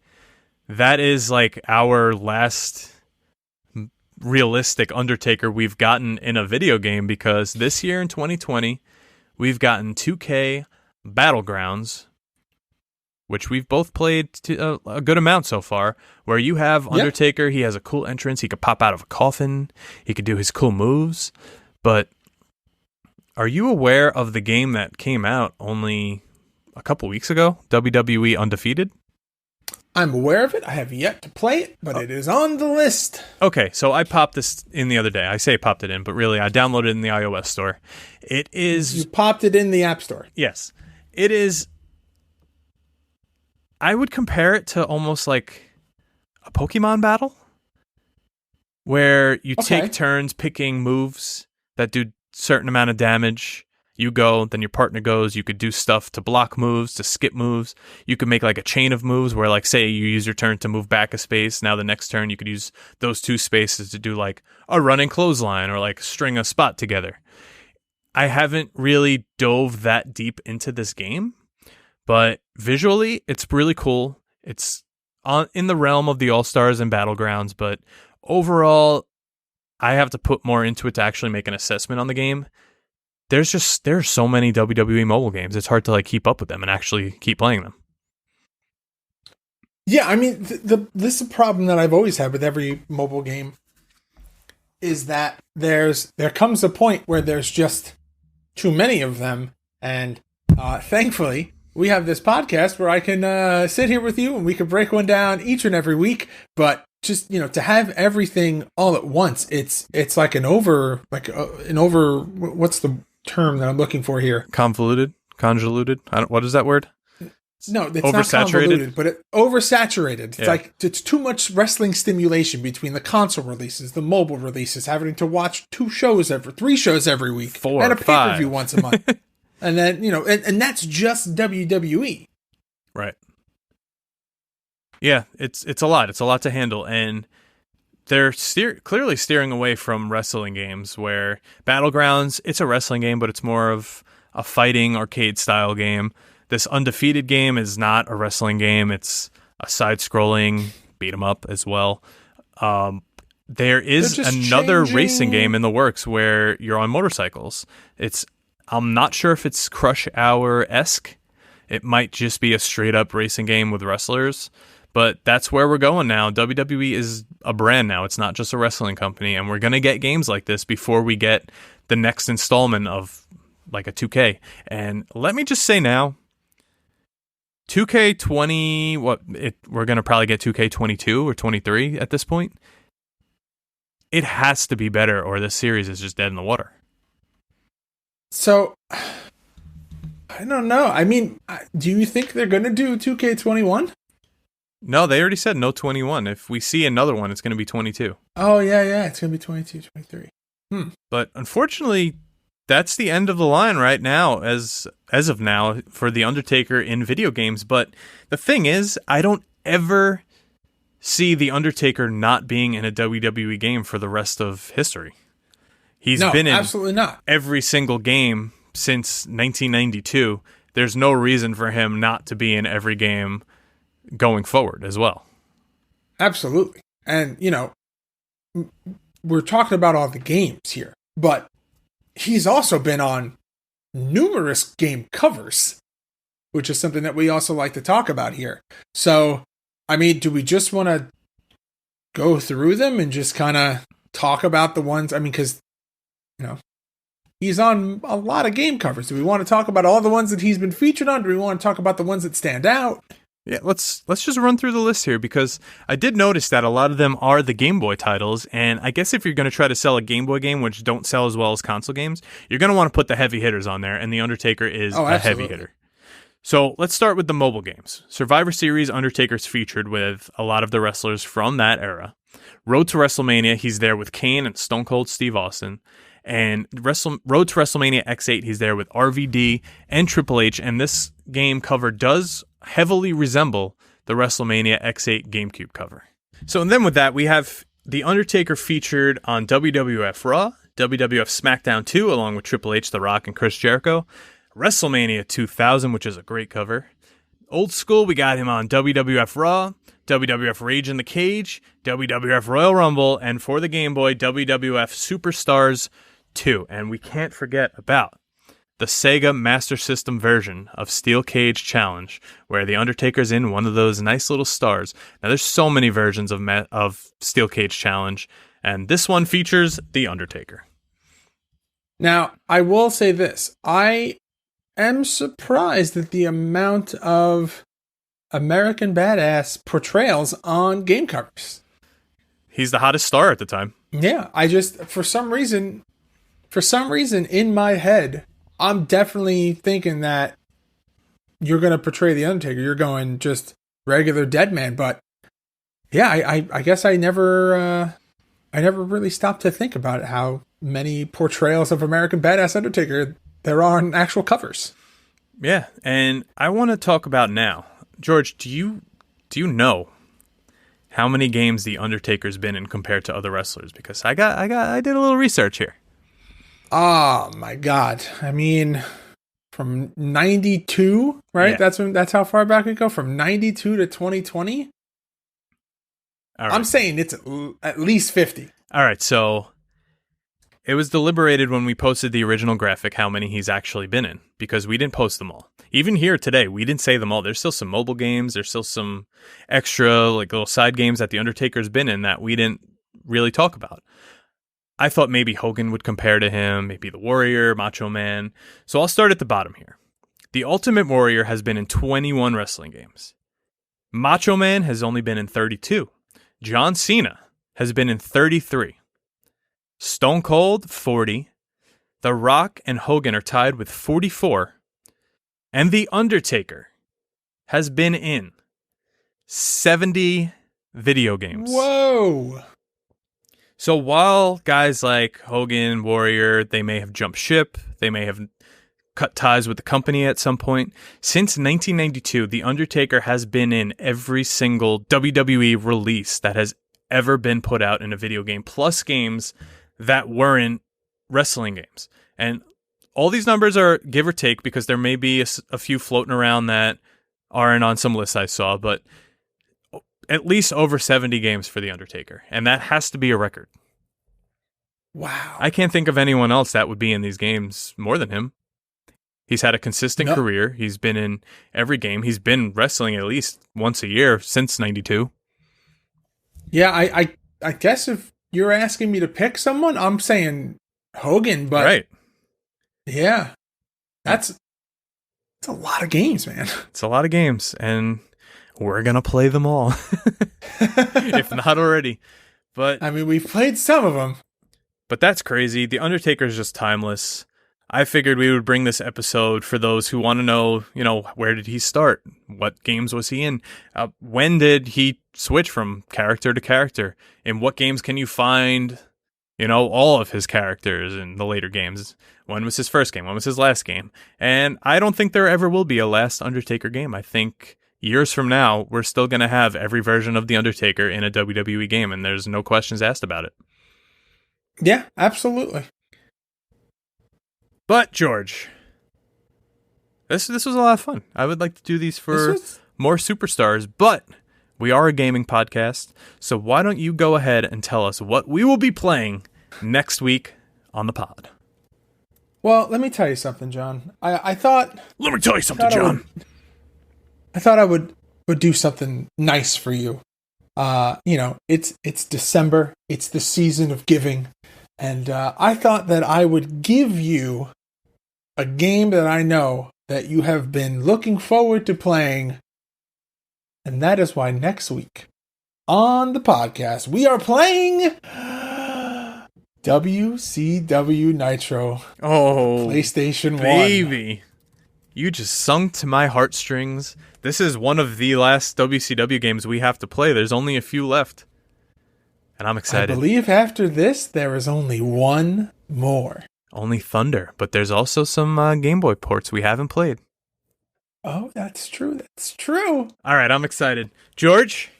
that is like our last realistic Undertaker we've gotten in a video game, because this year in 2020, we've gotten 2K Battlegrounds, which we've both played a good amount so far, where you have Undertaker. He has a cool entrance. He could pop out of a coffin. He could do his cool moves. But are you aware of the game that came out only a couple weeks ago, WWE Undefeated? I'm aware of it. I have yet to play it, but it is on the list. Okay, so I popped this in the other day. I say popped it in, but really I downloaded it in the iOS store. It is... You popped it in the App Store. Yes. It is... I would compare it to almost like a Pokemon battle, where you take turns picking moves that do certain amount of damage. You go, then your partner goes. You could do stuff to block moves, to skip moves. You could make like a chain of moves where, like, say you use your turn to move back a space. Now the next turn you could use those two spaces to do like a running clothesline or like string a spot together. I haven't really dove that deep into this game, but visually it's really cool. It's in the realm of the All-Stars and Battlegrounds, but overall I have to put more into it to actually make an assessment on the game. There's so many WWE mobile games. It's hard to like keep up with them and actually keep playing them. Yeah, I mean, this is a problem that I've always had with every mobile game, is that there comes a point where there's just too many of them, and thankfully we have this podcast where I can sit here with you and we can break one down each and every week. But just, to have everything all at once, it's like what's the term that I'm looking for here? Convoluted? What is that word? No, it's oversaturated? not convoluted, but oversaturated. It's Yeah. like it's too much wrestling stimulation between the console releases, the mobile releases, having to watch 3 shows every week, 4, and a 5. pay-per-view once a month. And then, and that's just WWE. Right. Yeah, it's a lot. It's a lot to handle, and they're clearly steering away from wrestling games where Battlegrounds, it's a wrestling game, but it's more of a fighting arcade style game. This Undefeated game is not a wrestling game. It's a side-scrolling beat 'em up as well. There is another racing game in the works where you're on motorcycles. I'm not sure if it's Crush Hour-esque. It might just be a straight-up racing game with wrestlers. But that's where we're going now. WWE is a brand now. It's not just a wrestling company. And we're going to get games like this before we get the next installment of like a 2K. And let me just say now, 2K20, we're going to probably get 2K22 or 23 at this point. It has to be better or this series is just dead in the water. So, I don't know. I mean, do you think they're going to do 2K21? No, they already said no 21. If we see another one, it's going to be 22. Oh, yeah. It's going to be 22, 23. But unfortunately, that's the end of the line right now, as of now, for The Undertaker in video games. But the thing is, I don't ever see The Undertaker not being in a WWE game for the rest of history. He's been in absolutely not every single game since 1992. There's no reason for him not to be in every game going forward as well. Absolutely. And, we're talking about all the games here, but he's also been on numerous game covers, which is something that we also like to talk about here. So, I mean, do we just want to go through them and just kind of talk about the ones? I mean, because, he's on a lot of game covers. Do we want to talk about all the ones that he's been featured on? Do we want to talk about the ones that stand out? Yeah, let's just run through the list here, because I did notice that a lot of them are the Game Boy titles, and I guess if you're going to try to sell a Game Boy game, which don't sell as well as console games, you're going to want to put the heavy hitters on there, and The Undertaker is a heavy hitter. So let's start with the mobile games. Survivor Series, Undertaker's featured with a lot of the wrestlers from that era. Road to WrestleMania, he's there with Kane and Stone Cold Steve Austin. And Road to WrestleMania X8, he's there with RVD and Triple H, and this game cover does heavily resemble the WrestleMania X8 GameCube cover. So and then with that, we have The Undertaker featured on WWF Raw, WWF SmackDown 2, along with Triple H, The Rock, and Chris Jericho, WrestleMania 2000, which is a great cover. Old school, we got him on WWF Raw, WWF Rage in the Cage, WWF Royal Rumble, and for the Game Boy, WWF Superstars 2. And we can't forget about the Sega Master System version of Steel Cage Challenge, where The Undertaker's in one of those nice little stars. Now, there's so many versions of Steel Cage Challenge, and this one features The Undertaker. Now, I will say this. I am surprised at the amount of American Badass portrayals on game covers. He's the hottest star at the time. Yeah, I just, for some reason in my head, I'm definitely thinking that you're going to portray The Undertaker. You're going just regular dead man. But yeah, I guess I never really stopped to think about how many portrayals of American Badass Undertaker there are on actual covers. Yeah, and I want to talk about now. George, do you know how many games The Undertaker's been in compared to other wrestlers? Because I did a little research here. Oh my God. I mean, from 92, right? Yeah. That's how far back we go, from 92 to 2020. All right. I'm saying it's at least 50. All right, so it was deliberated when we posted the original graphic how many he's actually been in, because we didn't post them all. Even here today, we didn't say them all. There's still some mobile games. There's still some extra like little side games that The Undertaker's been in that we didn't really talk about. I thought maybe Hogan would compare to him, maybe The Warrior, Macho Man. So I'll start at the bottom here. The Ultimate Warrior has been in 21 wrestling games. Macho Man has only been in 32. John Cena has been in 33. Stone Cold, 40. The Rock and Hogan are tied with 44. And The Undertaker has been in 70 video games. Whoa! So while guys like Hogan, Warrior, they may have jumped ship, they may have cut ties with the company at some point, since 1992, The Undertaker has been in every single WWE release that has ever been put out in a video game, plus games that weren't wrestling games. And all these numbers are give or take, because there may be a few floating around that aren't on some lists I saw, but at least over 70 games for The Undertaker. And that has to be a record. Wow. I can't think of anyone else that would be in these games more than him. He's had a consistent career. He's been in every game. He's been wrestling at least once a year since 92. Yeah, I guess if you're asking me to pick someone, I'm saying Hogan, but Right. Yeah. It's a lot of games, man. It's a lot of games, and we're going to play them all. If not already. But I mean, we've played some of them. But that's crazy. The Undertaker's just timeless. I figured we would bring this episode for those who want to know, where did he start? What games was he in? When did he switch from character to character? In what games can you find, all of his characters in the later games? When was his first game? When was his last game? And I don't think there ever will be a last Undertaker game. I think years from now, we're still going to have every version of The Undertaker in a WWE game, and there's no questions asked about it. Yeah, absolutely. But, George, this was a lot of fun. I would like to do these for more superstars, but we are a gaming podcast, so why don't you go ahead and tell us what we will be playing next week on the pod? Well, let me tell you something, John. I thought... Let me tell you something, John. I thought I would do something nice for you. It's December. It's the season of giving. And I thought that I would give you a game that I know that you have been looking forward to playing. And that is why next week on the podcast, we are playing WCW Nitro. Oh, PlayStation 1. Baby. You just sung to my heartstrings. This is one of the last WCW games we have to play. There's only a few left. And I'm excited. I believe after this, there is only one more. Only Thunder, but there's also some Game Boy ports we haven't played. Oh, that's true. That's true. All right, I'm excited. George,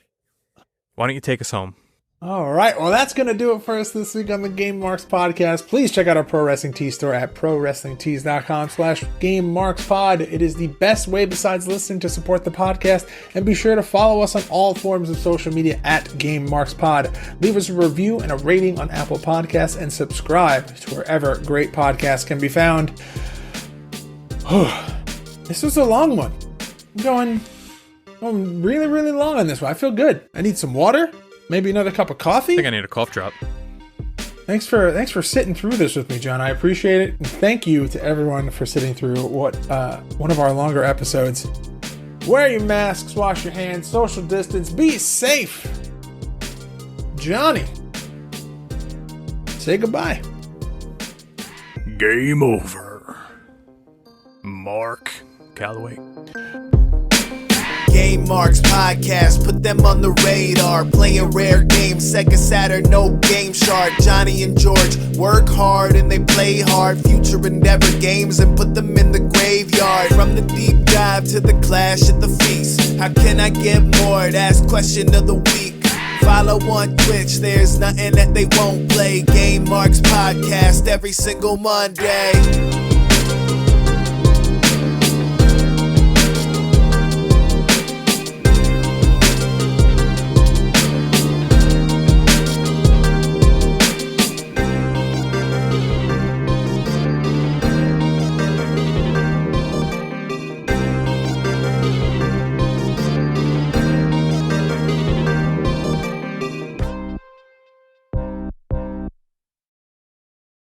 why don't you take us home? All right. Well, that's going to do it for us this week on the Game Marks Podcast. Please check out our Pro Wrestling Tees store at prowrestlingtees.com/GameMarksPod. It is the best way besides listening to support the podcast. And be sure to follow us on all forms of social media at GameMarksPod. Leave us a review and a rating on Apple Podcasts and subscribe to wherever great podcasts can be found. This was a long one. I'm going really, really long on this one. I feel good. I need some water. Maybe another cup of coffee? I think I need a cough drop. Thanks for sitting through this with me, John. I appreciate it. And thank you to everyone for sitting through one of our longer episodes. Wear your masks, wash your hands, social distance, be safe. Johnny, say goodbye. Game over. Mark Calloway. Game Marks Podcast, put them on the radar. Playing rare games, Sega Saturn, no Game Shark. Johnny and George work hard and they play hard. Future Endeavor games and put them in the graveyard. From the deep dive to the clash at the feast. How can I get more? That's question of the week. Follow on Twitch, there's nothing that they won't play. Game Marks Podcast every single Monday.